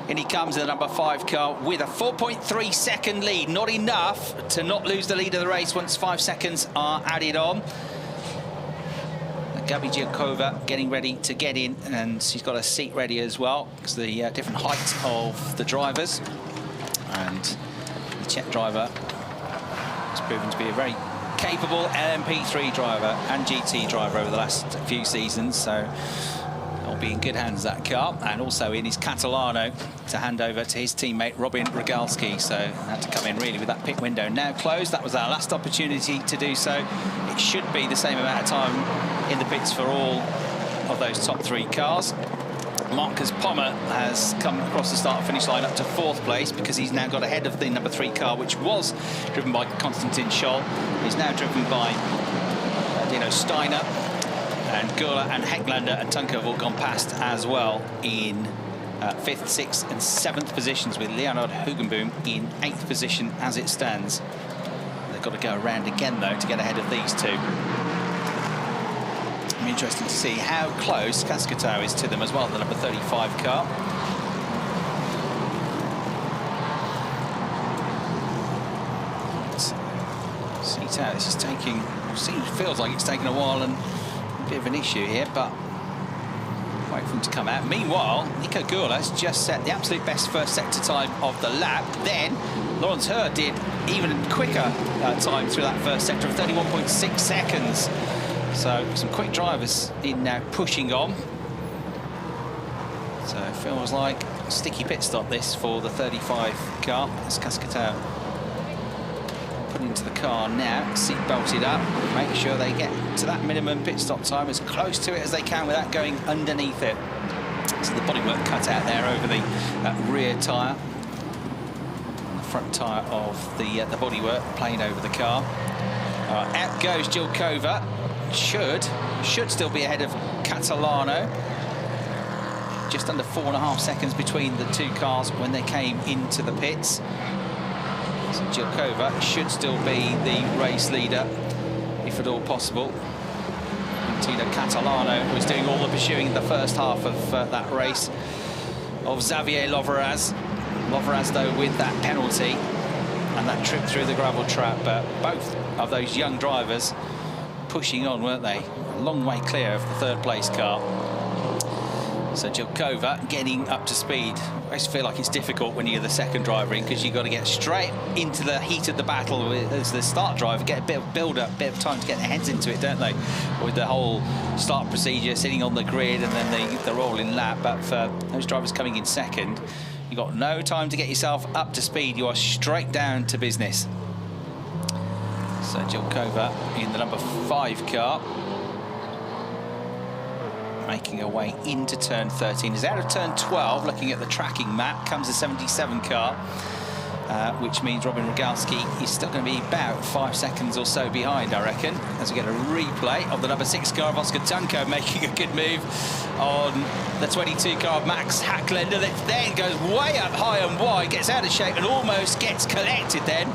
In he comes in the number 5 car with a 4.3 second lead. Not enough to not lose the lead of the race once 5 seconds are added on. Gabi Giacova getting ready to get in, and she's got a seat ready as well because the different height of the drivers. And the Czech driver has proven to be a very capable LMP3 driver and GT driver over the last few seasons, so it'll be in good hands, that car. And also in his Catalano to hand over to his teammate Robin Rogalski, so had to come in really with that pit window now closed. That was our last opportunity to do so. It should be the same amount of time in the pits for all of those top 3 cars. Marcus Pommer has come across the start-finish line up to 4th place because he's now got ahead of the number 3 car, which was driven by Konstantin Scholl. He's now driven by Dino Steiner, and Gurla and Hecklander and Tunker have all gone past as well in 5th, 6th and 7th positions, with Leonard Hugenboom in 8th position as it stands. They've got to go around again, though, to get ahead of these two. It'll be interesting to see how close Cascatau is to them as well, the number 35 car. Sita, this is taking, feels like it's taken a while and a bit of an issue here, but wait for him to come out. Meanwhile, Nico Gurla has just set the absolute best first sector time of the lap. Then Lawrence Hurd did even quicker time through that first sector of 31.6 seconds. So some quick drivers in now pushing on. So it feels like a sticky pit stop this for the 35 car. It's Cascatau put into the car now, seat belted up, make sure they get to that minimum pit stop time as close to it as they can without going underneath it. So the bodywork cut out there over the rear tyre, and the front tyre of the bodywork playing over the car. Out goes Jilkova. Should still be ahead of Catalano. Just under 4.5 seconds between the two cars when they came into the pits. So Jilkova should still be the race leader, if at all possible. And Tino Catalano was doing all the pursuing in the first half of that race of Xavier Loveraz. Loveraz, though, with that penalty and that trip through the gravel trap. But both of those young drivers pushing on, weren't they? A long way clear of the 3rd place car. So Jilkova getting up to speed. I just feel like it's difficult when you're the 2nd driver in, because you've got to get straight into the heat of the battle as the start driver, get a bit of build-up, a bit of time to get their heads into it, don't they? With the whole start procedure, sitting on the grid and then the rolling lap. But for those drivers coming in 2nd, you've got no time to get yourself up to speed. You are straight down to business. So Jilkova in the number 5 car, making her way into turn 13. Is out of turn 12, looking at the tracking map, comes the 77 car, which means Robin Rogalski is still going to be about 5 seconds or so behind, I reckon, as we get a replay of the number 6 car of Oscar Tunko making a good move on the 22 car of Max Hacklander, that then goes way up high and wide, gets out of shape and almost gets collected then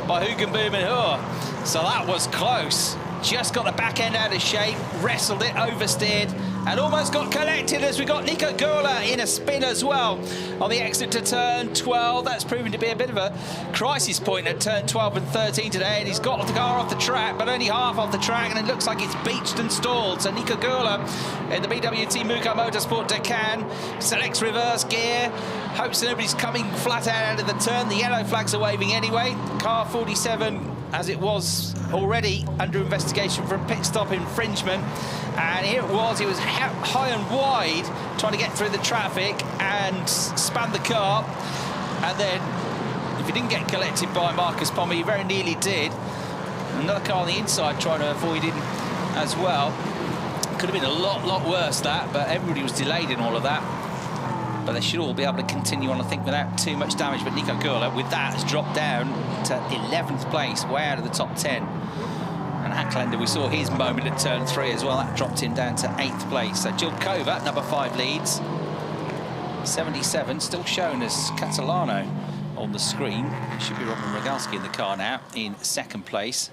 by Hugenboom and Hur. So that was close. Just got the back end out of shape, wrestled it, oversteered, and almost got collected as we got Nico Gurla in a spin as well on the exit to turn 12. That's proven to be a bit of a crisis point at turn 12 and 13 today, and he's got the car off the track, but only half off the track, and it looks like it's beached and stalled. So Nico Gurla in the BWT Muka Motorsport Deccan selects reverse gear, hopes that nobody's coming flat out of the turn. The yellow flags are waving anyway. Car 47, as it was already under investigation for a pit stop infringement, and here it was. He was high and wide trying to get through the traffic and span the car, and then if he didn't get collected by Marcus Pommer, he very nearly did. Another car on the inside trying to avoid him as well. Could have been a lot worse, that, but everybody was delayed in all of that. But they should all be able to continue on, I think, without too much damage. But Nico Gurla, with that, has dropped down to 11th place, way out of the top 10. And Hacklander, we saw his moment at turn 3 as well. That dropped him down to 8th place. So Jilkova, number 5, leads. 77, still shown as Catalano on the screen. It should be Robin Rogalski in the car now in 2nd place.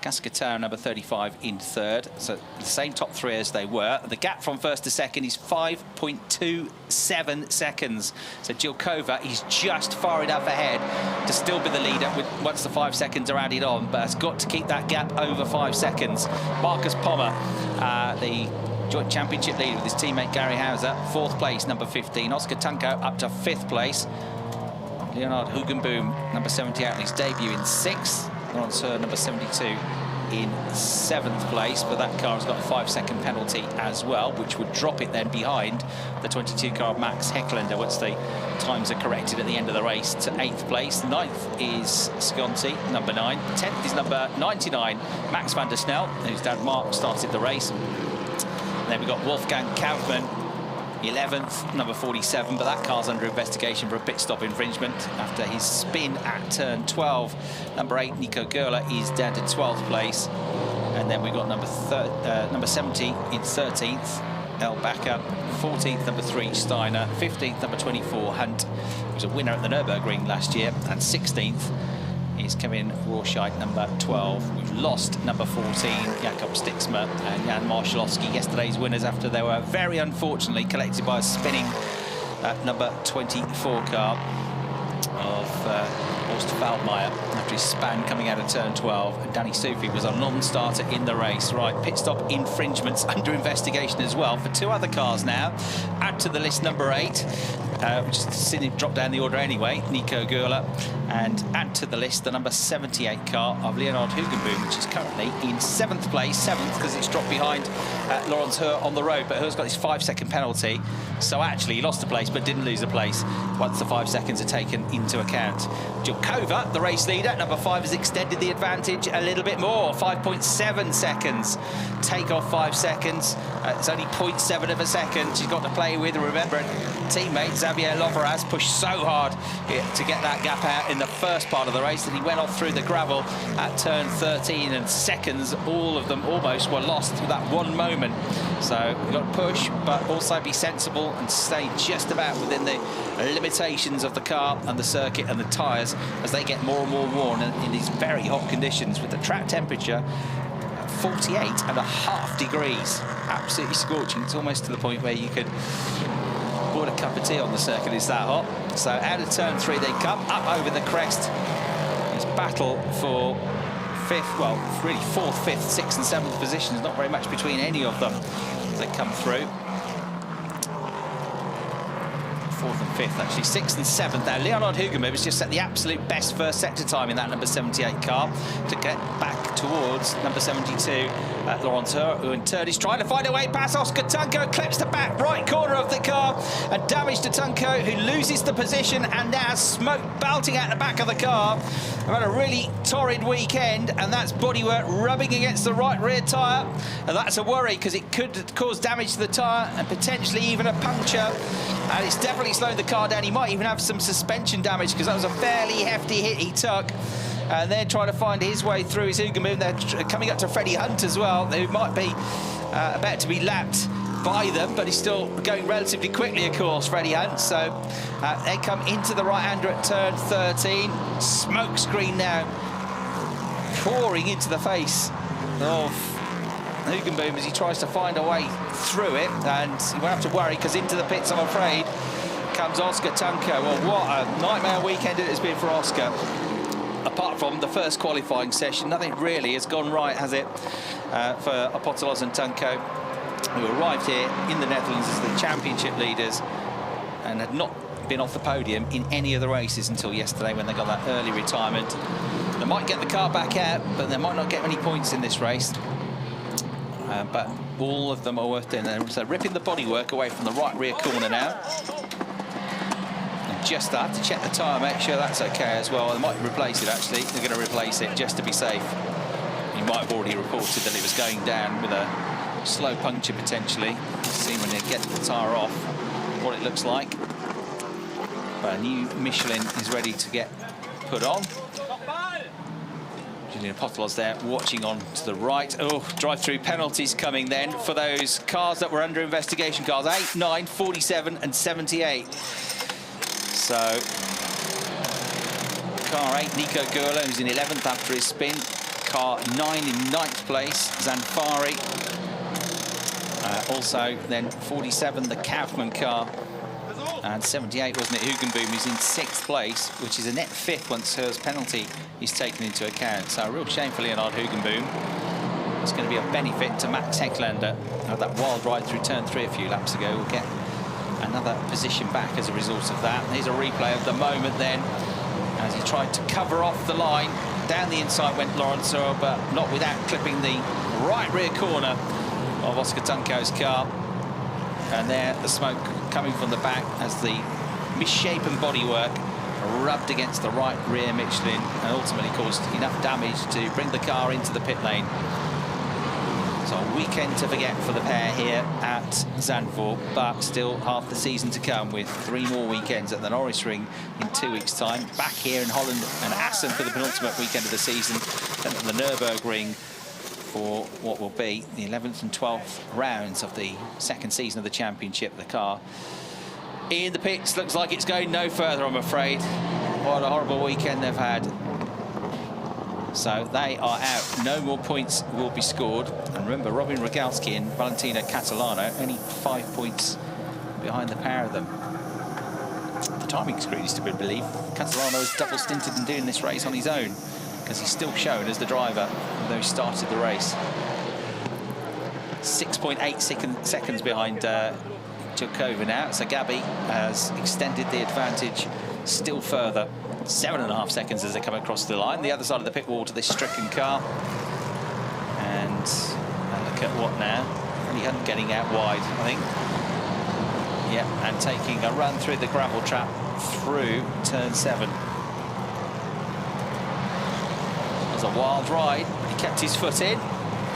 Cascatao, number 35, in third. So the same top three as they were. The gap from first to second is 5.27 seconds. So Jilkova is just far enough ahead to still be the leader once the 5 seconds are added on, but has got to keep that gap over 5 seconds. Marcus Pommer, the joint championship leader with his teammate Gary Hauser, 4th place, number 15. Oscar Tunko up to 5th place. Leonard Hugenboom, number 78, on his debut in 6th. Laurence Hur, number 72, in 7th place, but that car has got a 5-second penalty as well, which would drop it then behind the 22 car of Max Hecklander once the times are corrected at the end of the race, to 8th place. 9th is Sconti, number 9. 10th is number 99, Max van der Snel, whose dad Mark started the race. And then we've got Wolfgang Kaufmann, 11th, number 47, but that car's under investigation for a pit stop infringement after his spin at turn 12. Number 8, Nico Gerler, is down to 12th place. And then we've got number 70 in 13th, El Bakker. 14th, number 3, Steiner. 15th, number 24, Hunt, who was a winner at the Nürburgring last year. And 16th is Kevin Rorschach, number 12. We've lost number 14, Jakob Stixmer and Jan Marszalowski, yesterday's winners, after they were very unfortunately collected by a spinning number 24 car of Horst Feldmeier after his span coming out of turn 12. And Danny Sufi was a non-starter in the race. Right, pit stop infringements under investigation as well for 2 other cars now. Add to the list number 8, which is seen him drop down the order anyway, Nico Gerler, and add to the list the number 78 car of Leonard Hugenboom, which is currently in 7th place, 7th because it's dropped behind Laurence Hur on the road, but Hur's got his 5-second penalty, so actually he lost a place but didn't lose a place once the 5 seconds are taken into account. Jilkova, the race leader, number 5, has extended the advantage a little bit more, 5.7 seconds. Take off 5 seconds, it's only 0.7 of a second she's got to play with. Remember, teammate Xavier Loveraz pushed so hard to get that gap out in the first part of the race that he went off through the gravel at turn 13, and seconds, all of them almost, were lost with that one moment. So we've got to push, but also be sensible and stay just about within the limitations of the car and the circuit and the tyres as they get more and more worn in these very hot conditions, with the track temperature 48.5 degrees. Absolutely scorching. It's almost to the point where you could boil a cup of tea on the circuit, it's that hot. So out of turn 3 they come, up over the crest. It's battle for 5th, well, really 4th, 5th, 6th and 7th positions. Not very much between any of them as they come through. 4th and 5th, actually. 6th and 7th now. Leonard Hugenboom has just set the absolute best first sector time in that number 78 car to get back towards number 72, Laurence Hur, who in turn is trying to find a way past Oscar Tunko, clips the back right corner of the car and damage to Tunko, who loses the position, and now smoke belting out the back of the car. They've had a really torrid weekend, and that's bodywork rubbing against the right rear tyre, and that's a worry because it could cause damage to the tyre and potentially even a puncture, and it's definitely slowed the car down. He might even have some suspension damage because that was a fairly hefty hit he took. And they're trying to find his way through his Hugenboom. They're coming up to Freddie Hunt as well, who might be about to be lapped by them, but he's still going relatively quickly, of course, Freddie Hunt. So they come into the right-hander at turn 13. Smoke screen now pouring into the face of Hugenboom as he tries to find a way through it, and he won't have to worry because into the pits, I'm afraid, comes Oscar Tunko. Well, what a nightmare weekend it has been for Oscar. Apart from the first qualifying session, nothing really has gone right, has it, for Apostolos and Tunko, who arrived here in the Netherlands as the championship leaders and had not been off the podium in any of the races until yesterday when they got that early retirement. They might get the car back out, but they might not get many points in this race. But all of them are worth doing. So ripping the bodywork away from the right rear corner now. And just that, to check the tyre, make sure that's okay as well. They might replace it, actually. They're going to replace it just to be safe. You might have already reported that it was going down with a slow puncture, potentially. See when you get the tyre off what it looks like. But a new Michelin is ready to get put on. Julian Apostolos there watching on to the right. Oh, drive-through penalties coming then for those cars that were under investigation. Cars 8, 9, 47 and 78. So car 8, Nico Gerler, who's in 11th after his spin. car 9 in 9th place, Zanfari. Also then 47, the Kaufman car. And 78, wasn't it, Hugenboom, who's in 6th place, which is a net 5th once Her's penalty is taken into account. So a real shame for Leonard Hugenboom. It's going to be a benefit to Max Hecklander. That wild ride through turn 3 a few laps ago will get another position back as a result of that. Here's a replay of the moment then, as he tried to cover off the line. Down the inside went Laurenceau, but not without clipping the right rear corner of Oscar Tunko's car. And there, the smoke coming from the back as the misshapen bodywork rubbed against the right rear Michelin and ultimately caused enough damage to bring the car into the pit lane. So a weekend to forget for the pair here at Zandvoort, but still half the season to come with 3 more weekends at the Norris Ring in 2 weeks' time. Back here in Holland and Assen for the penultimate weekend of the season, then at the Nürburgring for what will be the 11th and 12th rounds of the 2nd season of the championship. The car in the pits looks like it's going no further, I'm afraid. What a horrible weekend they've had. So they are out. No more points will be scored. And remember, Robin Rogalski and Valentino Catalano only 5 points behind the pair of them. The timing screen is to be believed. Catalano is double stinted in doing this race on his own, because he's still shown as the driver, although he started the race. 6.8 seconds behind Chilkova now. So Gabi has extended the advantage still further. 7.5 seconds as they come across the line. The other side of the pit wall to this stricken car. And look at what now? Really Hunt getting out wide, I think. Yep, and taking a run through the gravel trap through turn 7. It was a wild ride. He kept his foot in,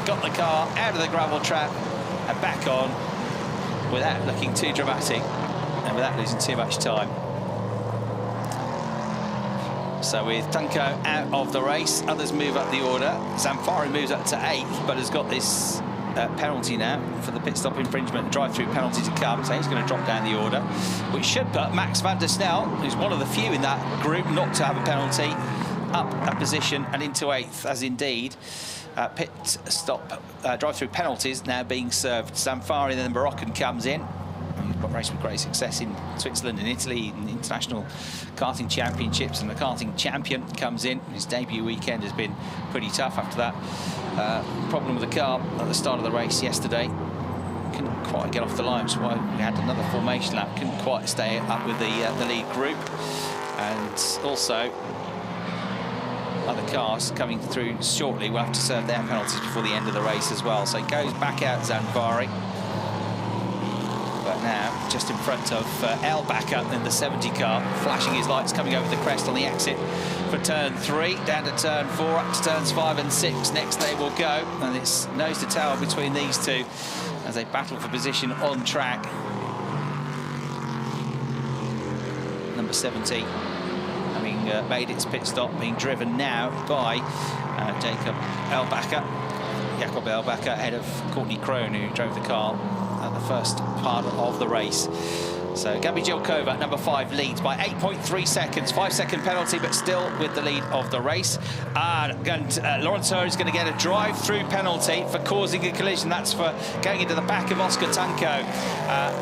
got the car out of the gravel trap and back on without looking too dramatic and without losing too much time. So with Tunko out of the race, others move up the order. Zanfari moves up to 8th, but has got this penalty now for the pit stop infringement, drive-through penalty to come, so he's going to drop down the order, which should put Max van der Snel, who's one of the few in that group not to have a penalty, up a position and into 8th, as indeed pit stop drive-through penalties now being served. Zanfari, then Moroccan comes in. He's got raced with great success in Switzerland and Italy in the international karting championships, and the karting champion comes in. His debut weekend has been pretty tough after that problem with the car at the start of the race yesterday. Couldn't quite get off the line, so we had another formation lap. Couldn't quite stay up with the lead group, and also other cars coming through shortly will have to serve their penalties before the end of the race as well. So he goes back out Zanfari. But now, just in front of Elbacker in the 70 car, flashing his lights, coming over the crest on the exit for turn 3, down to turn 4, up to turns 5 and 6. Next they will go, and it's nose to tail between these two as they battle for position on track. Number 70 having made its pit stop, being driven now by Jacob Elbacker ahead of Courtney Crone, who drove the car at the first part of the race. So Gabi Jilkova, number 5, leads by 8.3 seconds. 5-second penalty, but still with the lead of the race. Laurenceau is going to get a drive-through penalty for causing a collision. That's for going into the back of Oscar Tunko.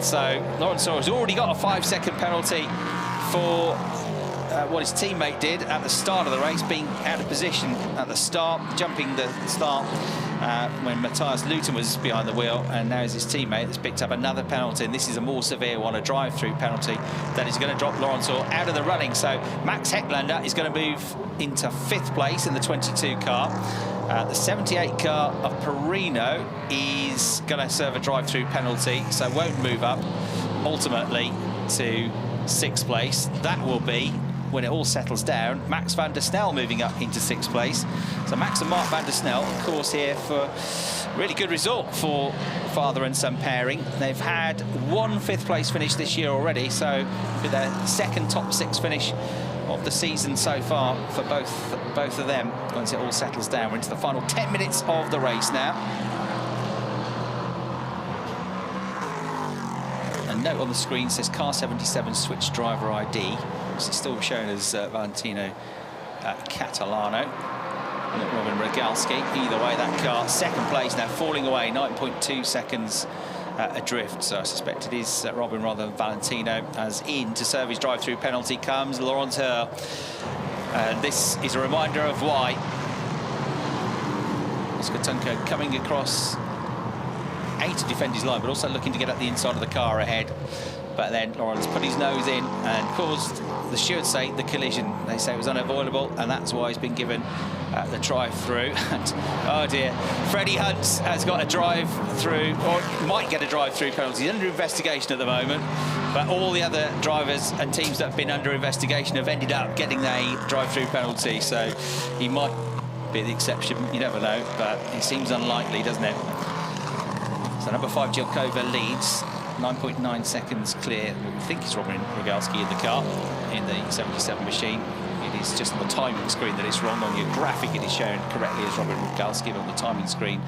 So Laurenceau has already got a 5-second penalty for what his teammate did at the start of the race, being out of position at the start, jumping the start when Matthias Luton was behind the wheel, and now is his teammate that's picked up another penalty, and this is a more severe one, a drive-through penalty that is going to drop Laurenceau out of the running. So Max Hecklander is going to move into 5th place in the 22 car. The 78 car of Perino is going to serve a drive-through penalty, so won't move up ultimately to 6th place. That will be, when it all settles down, Max van der Snel moving up into 6th place. So Max and Mark van der Snel, of course, here for really good result for father and son pairing. They've had one 5th place finish this year already, so with their 2nd top 6 finish of the season so far for both of them. Once it all settles down, we're into the final 10 minutes of the race now. A note on the screen says car 77 switch driver ID. It's still shown as Valentino Catalano. Robin Rogalski. Either way, that car, second place now, falling away, 9.2 seconds adrift. So I suspect it is Robin rather than Valentino, as in to serve his drive-through penalty comes Laurent Heur. And this is a reminder of why. Oscar Tunko coming across, to defend his line, but also looking to get at the inside of the car ahead. But then Laurent's put his nose in and caused, the stewards say, the collision. They say it was unavoidable, and that's why he's been given the drive-through. And, oh dear, Freddie Hunt has got a drive-through, or might get a drive-through penalty. He's under investigation at the moment, but all the other drivers and teams that have been under investigation have ended up getting a drive-through penalty. So he might be the exception, you never know, but it seems unlikely, doesn't it? So number 5, Jelkova leads, 9.9 seconds clear. We think it's Robin Rogalski in the car, in the 77 machine. It is just on the timing screen that it's wrong. On your graphic, it is shown correctly as Robin Rogalski, but on the timing screen,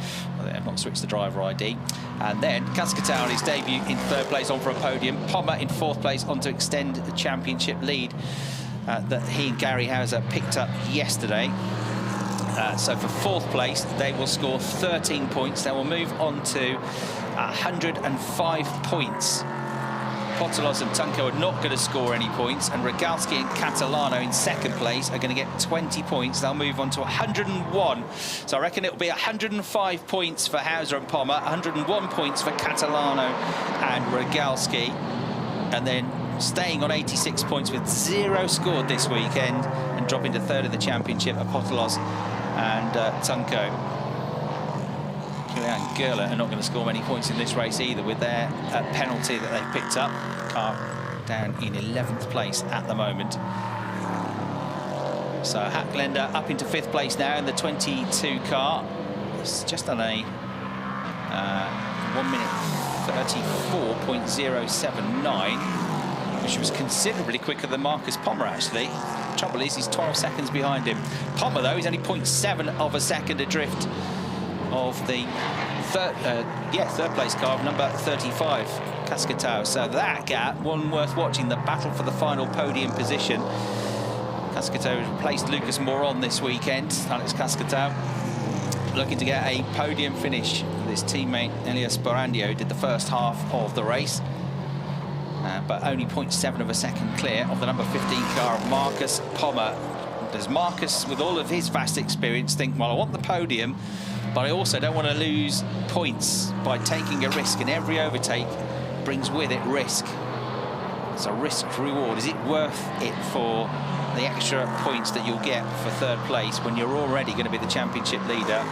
they have not switched the driver ID. And then Cascatau on his debut in 3rd place, on for a podium. Pommer in 4th place, on to extend the championship lead that he and Gary Hauser picked up yesterday. So for 4th place, they will score 13 points. They will move on to 105 points. Potolos and Tunko are not going to score any points, and Rogalski and Catalano in 2nd place are going to get 20 points. They'll move on to 101. So I reckon it'll be 105 points for Hauser and Pommer, 101 points for Catalano and Rogalski, and then staying on 86 points with 0 scored this weekend and dropping to 3rd in the championship are Potolos and Tunko. Julian Gerler are not going to score many points in this race either, with their penalty that they picked up. Car down in 11th place at the moment. So Hacklender up into 5th place now in the 22 car. It's just on a 1 minute 34.079, which was considerably quicker than Marcus Pommer, actually. Trouble is, he's 12 seconds behind him. Pommer, though, he's only 0.7 of a second adrift of the third place car of number 35, Cascatau. So that gap, one worth watching, the battle for the final podium position. Cascatau has replaced Lucas Moron this weekend. Alex Cascatau looking to get a podium finish. His teammate Elias Barandio did the first half of the race, but only 0.7 of a second clear of the number 15 car of Marcus Pommer. Does Marcus, with all of his vast experience, think, well, I want the podium, but I also don't want to lose points by taking a risk, and every overtake brings with it risk. It's a risk reward. Is it worth it for the extra points that you'll get for 3rd place when you're already going to be the championship leader?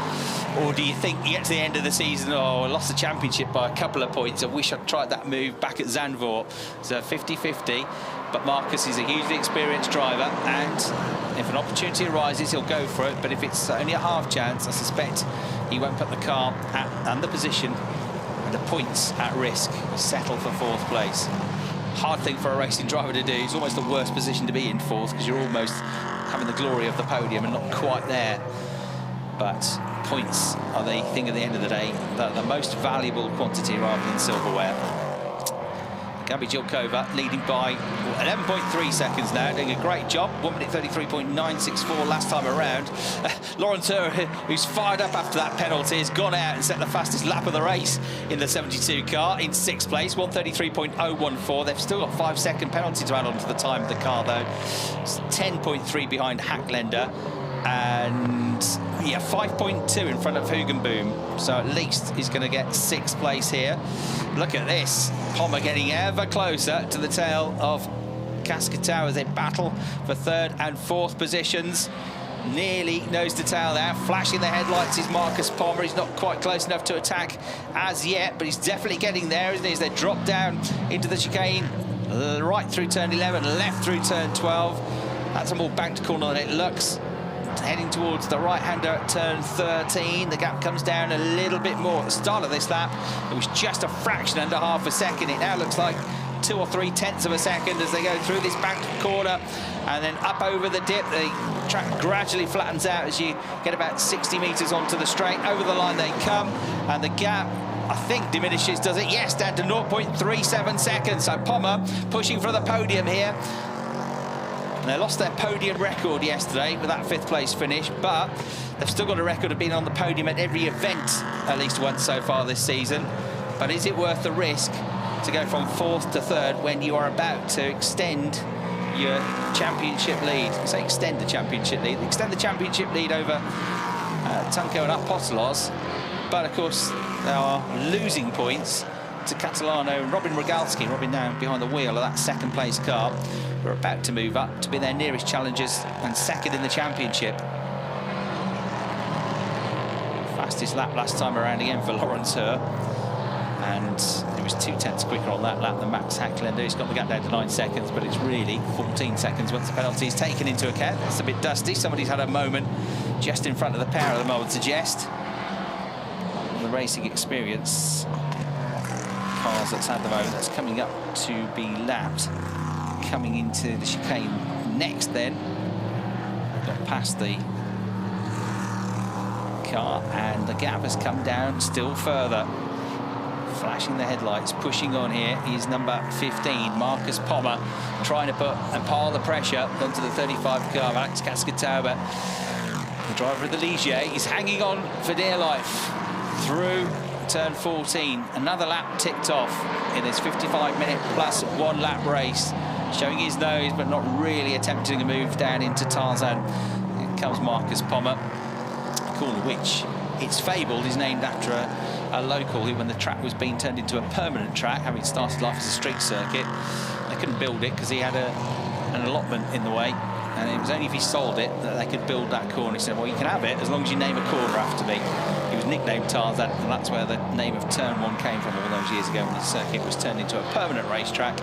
Or do you think you get to the end of the season, oh, I lost the championship by a couple of points, I wish I'd tried that move back at Zandvoort? So 50-50, but Marcus is a hugely experienced driver, and if an opportunity arises, he'll go for it. But if it's only a half chance, I suspect he won't put the car and the position and the points at risk. Settle for 4th place. Hard thing for a racing driver to do. It's almost the worst position to be in 4th, because you're almost having the glory of the podium and not quite there. But points are the thing at the end of the day, the most valuable quantity rather than silverware. Gabi Jelkova leading by 11.3 seconds now, doing a great job. 1 minute 33.964 last time around. Laurent Heur, who's fired up after that penalty, has gone out and set the fastest lap of the race in the 72 car in 6th place, 133.014. They've still got 5-second penalty to add on to the time of the car, though. It's 10.3 behind Hacklender, and yeah, 5.2 in front of Hugenboom. So at least he's going to get 6th place here. Look at this. Pommer getting ever closer to the tail of Cascatau as they battle for 3rd and 4th positions. Nearly nose to tail now. Flashing the headlights is Marcus Pommer. He's not quite close enough to attack as yet, but he's definitely getting there, isn't he? As they drop down into the chicane, right through turn 11, left through turn 12. That's a more banked corner than it looks. Heading towards the right-hander at turn 13. The gap comes down a little bit more. At the start of this lap, it was just a fraction under half a second. It now looks like 2 or 3 tenths of a second as they go through this banked corner and then up over the dip. The track gradually flattens out as you get about 60 metres onto the straight. Over the line they come, and the gap, I think, diminishes, does it? Yes, down to 0.37 seconds. So Pommer pushing for the podium here. And they lost their podium record yesterday with that 5th place finish, but they've still got a record of being on the podium at every event at least once so far this season. But is it worth the risk to go from 4th to 3rd when you are about to extend your championship lead? I say extend the championship lead. Extend the championship lead over Tunco and Apostolos. But of course, they are losing points to Catalano and Robin Rogalski. Robin now behind the wheel of that 2nd place car. We're about to move up to be their nearest challengers and 2nd in the championship. Fastest lap last time around again for Lawrence Herr. And it was 2/10 quicker on that lap than Max Hacklender. He's got the gap down to 9 seconds, but it's really 14 seconds once the penalty is taken into account. It's a bit dusty. Somebody's had a moment just in front of the pair of them, I would suggest. The racing experience cars that's at the moment, that's coming up to be lapped. Coming into the chicane next then. Got past the car and the gap has come down still further. Flashing the headlights, pushing on here is number 15, Marcus Pommer, trying to put and pile the pressure onto the 35 car, Alex Cascatauber. The driver of the Ligier is hanging on for dear life through turn 14. Another lap ticked off in this 55-minute plus 1 lap race. Showing his nose, but not really attempting a move down into Tarzan. Here comes Marcus Pommer. A corner which, it's fabled, is named after a local who, when the track was being turned into a permanent track, having started life as a street circuit, they couldn't build it because he had an allotment in the way. And it was only if he sold it that they could build that corner. He said, well, you can have it as long as you name a corner after me. He was nicknamed Tarzan, and that's where the name of Turn 1 came from all those years ago when the circuit was turned into a permanent racetrack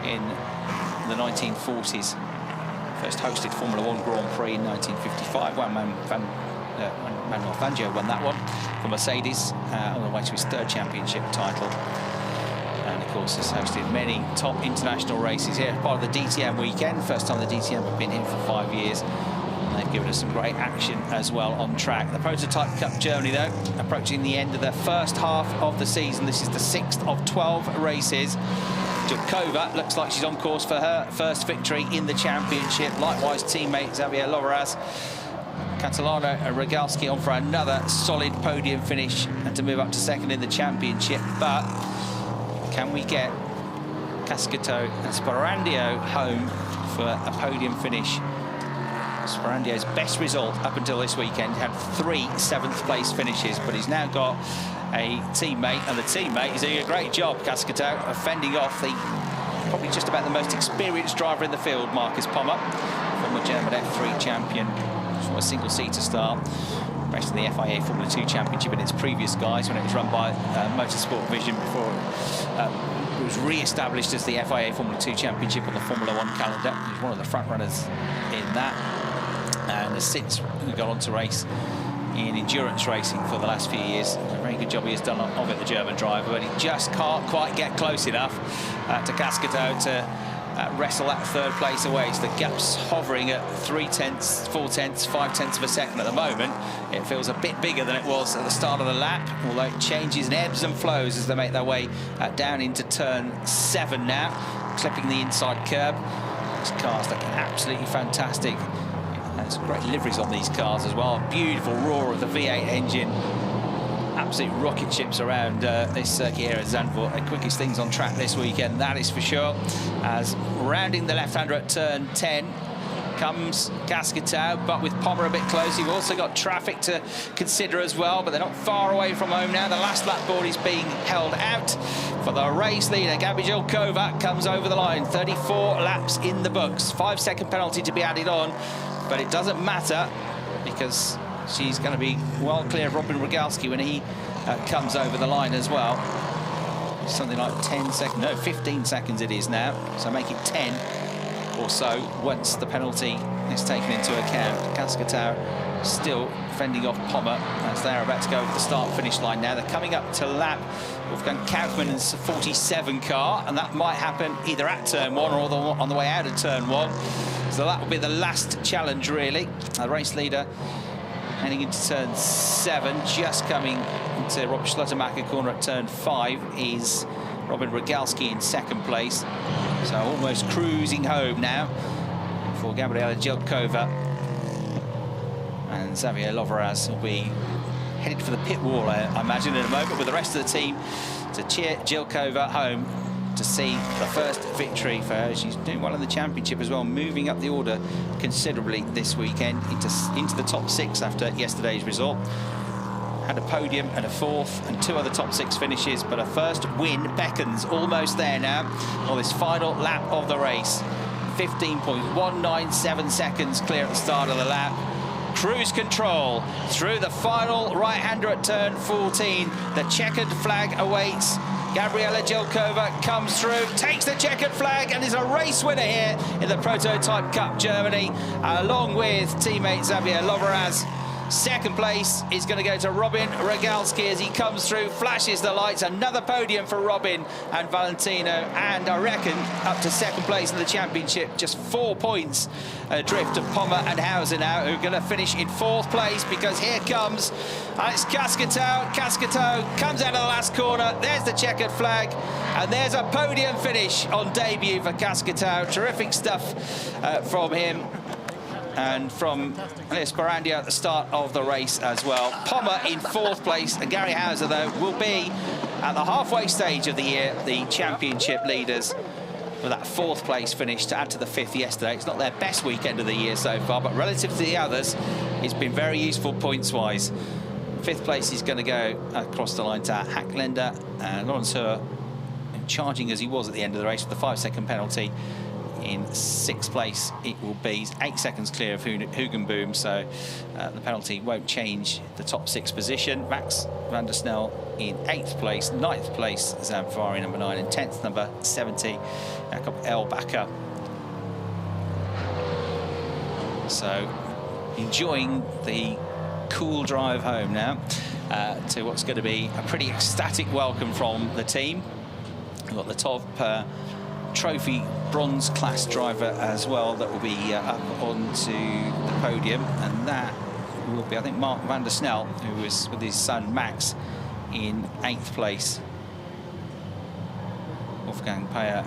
in the 1940s. First hosted Formula 1 Grand Prix in 1955. Manuel Fangio won that one for Mercedes on the way to his 3rd championship title. And of course has hosted many top international races here, part of the DTM weekend. First time the DTM have been here for 5 years. And they've given us some great action as well on track. The Prototype Cup Germany, though, approaching the end of the first half of the season. This is the 6th of 12 races. Jakova looks like she's on course for her first victory in the championship. Likewise, teammate Xavier Loveras. Catalano and Rogalski on for another solid podium finish and to move up to 2nd in the championship. But can we get Cascato and Sporandio home for a podium finish? Sporandio's best result up until this weekend had 3 7th place finishes, but he's now got a teammate, and the teammate is doing a great job, Cascato, of fending off the probably just about the most experienced driver in the field, Marcus Pommer, former German F3 champion from a single-seater start, raced in the FIA Formula 2 Championship in its previous guise when it was run by Motorsport Vision before it was re-established as the FIA Formula 2 Championship on the Formula 1 calendar. He was one of the front runners in that, and has since gone on to race in endurance racing for the last few years. A very good job he has done of it, the German driver, but he just can't quite get close enough to Cascato to wrestle that 3rd place away. So the gap's hovering at 3/10, 4/10, 5/10 of a second at the moment. It feels a bit bigger than it was at the start of the lap, although it changes and ebbs and flows as they make their way down into turn 7 now, clipping the inside curb. These cars looking absolutely fantastic. There's great liveries on these cars as well. Beautiful roar of the V8 engine. Absolute rocket ships around this circuit here at Zandvoort. The quickest things on track this weekend, that is for sure. As rounding the left-hander at turn 10 comes Cascatau, but with Pommer a bit close. You've also got traffic to consider as well, but they're not far away from home now. The last lap board is being held out for the race leader. Gabriel Kovac comes over the line. 34 laps in the books. 5-second penalty to be added on, but it doesn't matter because she's going to be well clear of Robin Rogalski when he comes over the line as well. Something like 10 seconds, no, 15 seconds it is now. So make it 10 or so once the penalty is taken into account. Cascatau still fending off Pommer as they're about to go over the start-finish line now. They're coming up to lap Wolfgang Kaufmann's 47 car, and that might happen either at turn 1 or on the way out of turn 1. So that will be the last challenge, really. The race leader heading into turn 7, just coming into Rob Schlottermacher corner at turn 5 is Robin Rogalski in 2nd place. So almost cruising home now for Gabriela Jelkova. And Xavier Loveraz will be headed for the pit wall, I imagine, in a moment with the rest of the team to cheer Jelkova home to see the first victory for her. She's doing well in the championship as well, moving up the order considerably this weekend into the top 6 after yesterday's result. Had a podium and a 4th and 2 other top 6 finishes, but a first win beckons, almost there now on this final lap of the race. 15.197 seconds clear at the start of the lap. Cruise control through the final right-hander at turn 14. The checkered flag awaits. Gabriela Jelkova comes through, takes the checkered flag, and is a race winner here in the Prototype Cup Germany, along with teammate Xavier Loveraz. Second place is going to go to Robin Rogalski as he comes through, flashes the lights. Another podium for Robin and Valentino, and I reckon up to second place in the championship, just 4 points adrift of Pommer and Hauser now, who are going to finish in 4th place, because here comes it's Cascatou. Cascatou comes out of the last corner. There's the checkered flag, and there's a podium finish on debut for Cascatou. Terrific stuff from him. And from Elias Barandia at the start of the race as well. Pommer in 4th place, and Gary Hauser, though, will be at the halfway stage of the year, the championship leaders, with that 4th place finish to add to the 5th yesterday. It's not their best weekend of the year so far, but relative to the others, it's been very useful points-wise. 5th place is going to go across the line to Hackländer, and Lawrence Hur, charging as he was at the end of the race with the 5-second penalty. In 6th place, it will be 8 seconds clear of Hugenboom, so the penalty won't change the top 6 position. Max van der Snel in 8th place, 9th place Zamfari number 9, and 10th number 70 Jakob Elbacker. So enjoying the cool drive home now to what's going to be a pretty ecstatic welcome from the team. We've got the top trophy bronze class driver as well that will be up onto the podium, and that will be, I think, Mark van der Snel, who was with his son Max in 8th place. Wolfgang Payer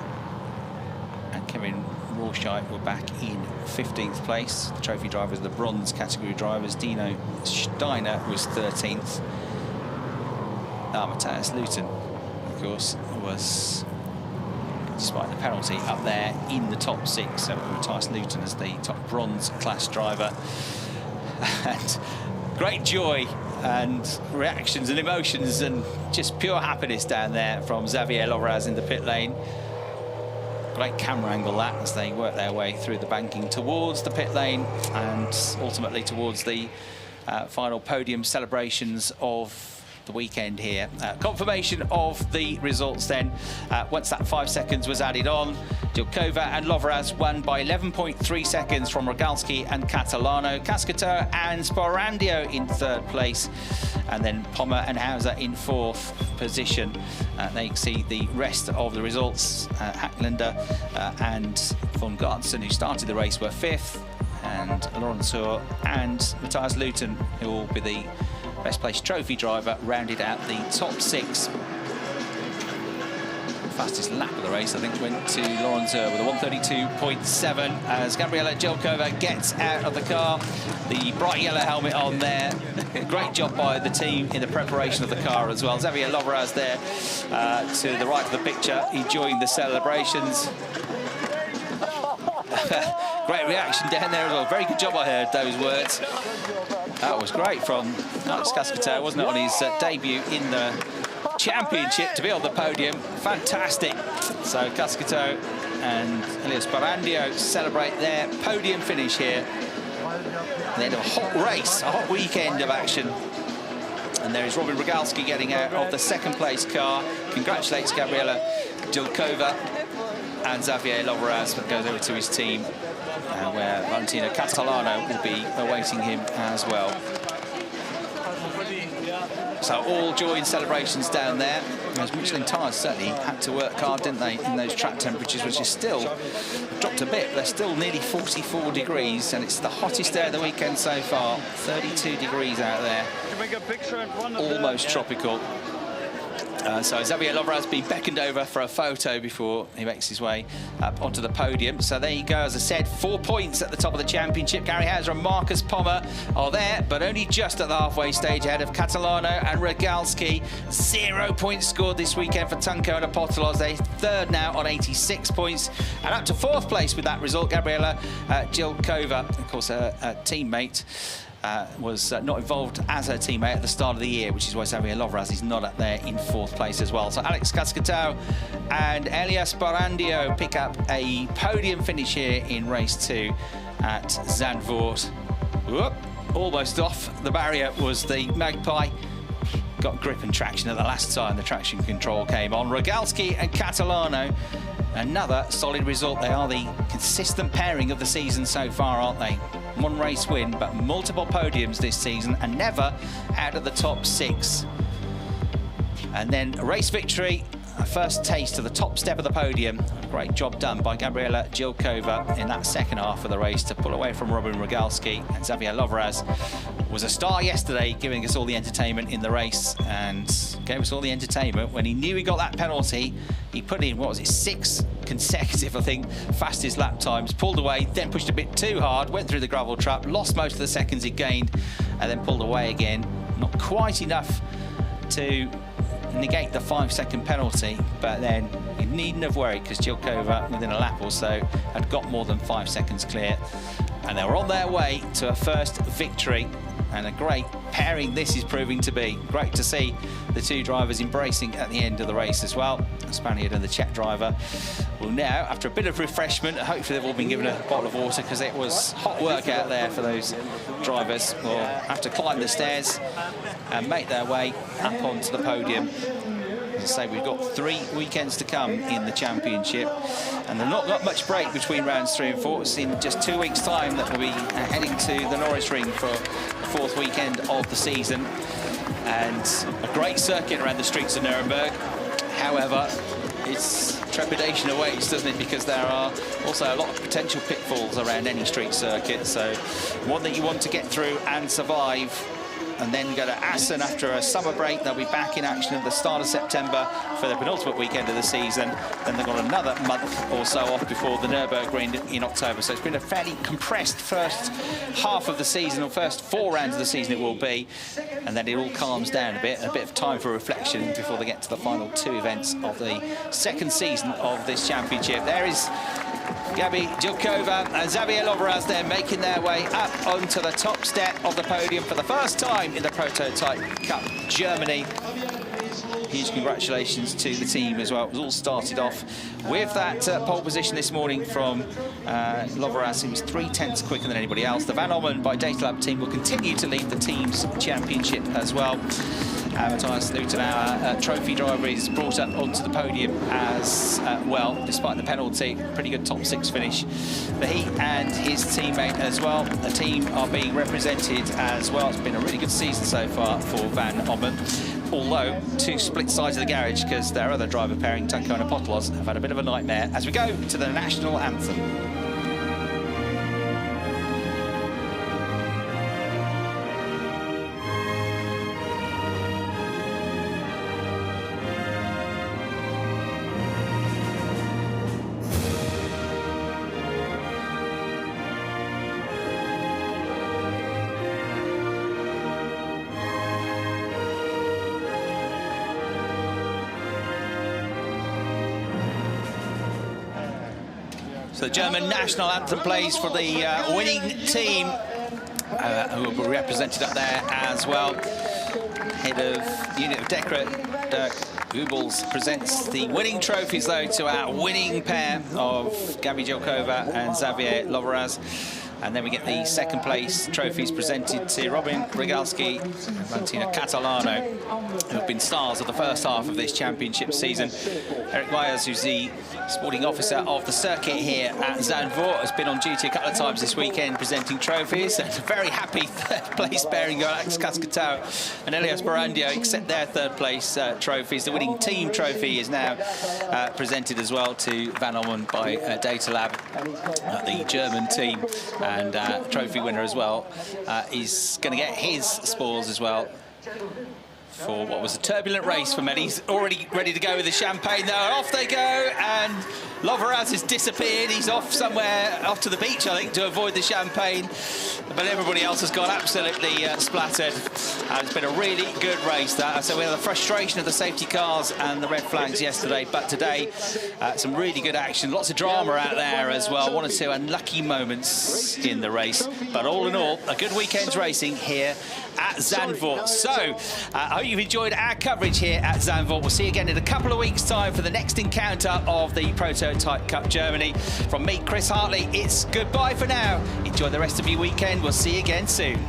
and Kevin Rorschach were back in 15th place. The trophy drivers, the bronze category drivers, Dino Steiner was 13th. Matthias Luton, of course, was, despite the penalty, up there in the top 6. So Matthias Luton as the top bronze class driver. And great joy and reactions and emotions and just pure happiness down there from Xavier Loveraz in the pit lane. Great camera angle that, as they work their way through the banking towards the pit lane and ultimately towards the final podium celebrations of the weekend here. Confirmation of the results then, once that 5 seconds was added on. Jelkova and Loveraz won by 11.3 seconds from Rogalski and Catalano. Cascatou and Sporandio in 3rd place, and then Pommer and Hauser in 4th position. They see the rest of the results. Hackländer and von Gartzen, who started the race, were 5th, and Lawrence Hur and Matthias Luton, who will be the best placed trophy driver, rounded out the top 6. Fastest lap of the race, I think, went to Lawrence Hur with a 132.7 as Gabriela Jelkova gets out of the car. The bright yellow helmet on there. Great job by the team in the preparation of the car as well. Xavier Loveraz there to the right of the picture, enjoying the celebrations. Great reaction down there as well. Very good job, I heard those words. That was great from Alex Cascatou, wasn't it, on his debut in the championship, to be on the podium. Fantastic. So Cascatou and Elias Barandio celebrate their podium finish here. At the end of a hot race, a hot weekend of action. And there is Robin Rogalski getting out of the 2nd place car. Congratulates Gabriela Jelkova and Xavier Loveraz, but goes over to his team, where Valentino Catalano will be awaiting him as well. So all joy and celebrations down there. As Michelin tyres certainly had to work hard, didn't they, in those track temperatures, which is still dropped a bit. They're still nearly 44 degrees, and it's the hottest day of the weekend so far. 32 degrees out there, almost tropical. So Xavier Lovera's been beckoned over for a photo before he makes his way up onto the podium. So there you go, as I said, 4 points at the top of the championship. Gary Hauser and Marcus Pommer are there, but only just at the halfway stage ahead of Catalano and Regalski. 0 points scored this weekend for Tunko and Apostolos. They're third now on 86 points. And up to fourth place with that result, Gabriela Jilkova, of course, her teammate. Was not involved as her teammate at the start of the year, which is why Xavier Lovras is not up there in fourth place as well. So Alex Cascatao and Elias Barandio pick up a podium finish here in race 2 at Zandvoort. Whoop, almost off the barrier was the Magpie. Got grip and traction at the last time the traction control came on. Rogalski and Catalano, another solid result. They are the consistent pairing of the season so far, aren't they? One race win, but multiple podiums this season and never out of the top 6. And then a race victory, a first taste of the top step of the podium. Great job done by Gabriela Jilkova in that second half of the race to pull away from Robin Rogalski. And Xavier Lovras was a star yesterday, giving us all the entertainment in the race and gave us all the entertainment when he knew he got that penalty. He put in, what was it, 6 consecutive, I think, fastest lap times, pulled away, then pushed a bit too hard, went through the gravel trap, lost most of the seconds he gained, and then pulled away again. Not quite enough to negate the 5-second penalty, but then you needn't have worried because Jilkova, within a lap or so, had got more than 5 seconds clear. And they were on their way to a first victory. And a great pairing this is proving to be. Great to see the two drivers embracing at the end of the race as well. The Spaniard and the Czech driver will now, after a bit of refreshment, hopefully they've all been given a bottle of water because it was hot work out there for those drivers, will have to climb the stairs and make their way up onto the podium. As I say, we've got 3 weekends to come in the championship, and they've not got much break between rounds 3 and 4. It's in just 2 weeks' time that we'll be heading to the Norris Ring for the 4th weekend of the season, and a great circuit around the streets of Nuremberg. However, it's trepidation awaits, doesn't it? Because there are also a lot of potential pitfalls around any street circuit. So one that you want to get through and survive, and then go to Assen after a summer break. They'll be back in action at the start of September for the penultimate weekend of the season. Then they've got another month or so off before the Nürburgring in October. So it's been a fairly compressed first half of the season, or first 4 rounds of the season it will be. And then it all calms down a bit of time for reflection before they get to the final 2 events of the second season of this championship. There is Gabi Jilkova and Xavier Lovras there making their way up onto the top step of the podium for the first time in the Prototype Cup Germany. Huge congratulations to the team as well. It was all started off with that pole position this morning from Lovras. He was 3/10 quicker than anybody else. The Van Ommen by Data Lab team will continue to lead the team's championship as well. Matthias Luton, our trophy driver, is brought up onto the podium as well, despite the penalty. Pretty good top 6 finish for he and his teammate as well. The team are being represented as well. It's been a really good season so far for Van Ommen, although 2 split sides of the garage because their other driver pairing, Tunko and Apostolos, have had a bit of a nightmare as we go to the national anthem. So the German national anthem plays for the winning team, who will be represented up there as well. Head of Unit of Decorate, Dirk Goebbels, presents the winning trophies, though, to our winning pair of Gabi Jilkova and Xavier Lovras. And then we get the second place trophies presented to Robin Regalski and Valentina Catalano, who have been stars of the first half of this championship season. Eric Myers, who's the sporting officer of the circuit here at Zandvoort, has been on duty a couple of times this weekend presenting trophies. And a very happy third place pairing, Alex Cascatao and Elias Barandio, accept their third place trophies. The winning team trophy is now presented as well to Van Ommen by Data Lab, the German team. And trophy winner as well is going to get his spoils as well. for what was a turbulent race for many. He's already ready to go with the champagne though. Off they go, and Loveraz has disappeared. He's off somewhere, off to the beach, I think, to avoid the champagne. But everybody else has gone absolutely splattered. And it's been a really good race, that. So we had the frustration of the safety cars and the red flags yesterday, but today, some really good action. Lots of drama out there as well. One or two unlucky moments in the race. But all in all, a good weekend's racing here at Zandvoort. So, I hope you've enjoyed our coverage here at Zandvoort. We'll see you again in a couple of weeks' time for the next encounter of the Prototype Cup Germany. From me, Chris Hartley, it's goodbye for now. Enjoy the rest of your weekend. We'll see you again soon.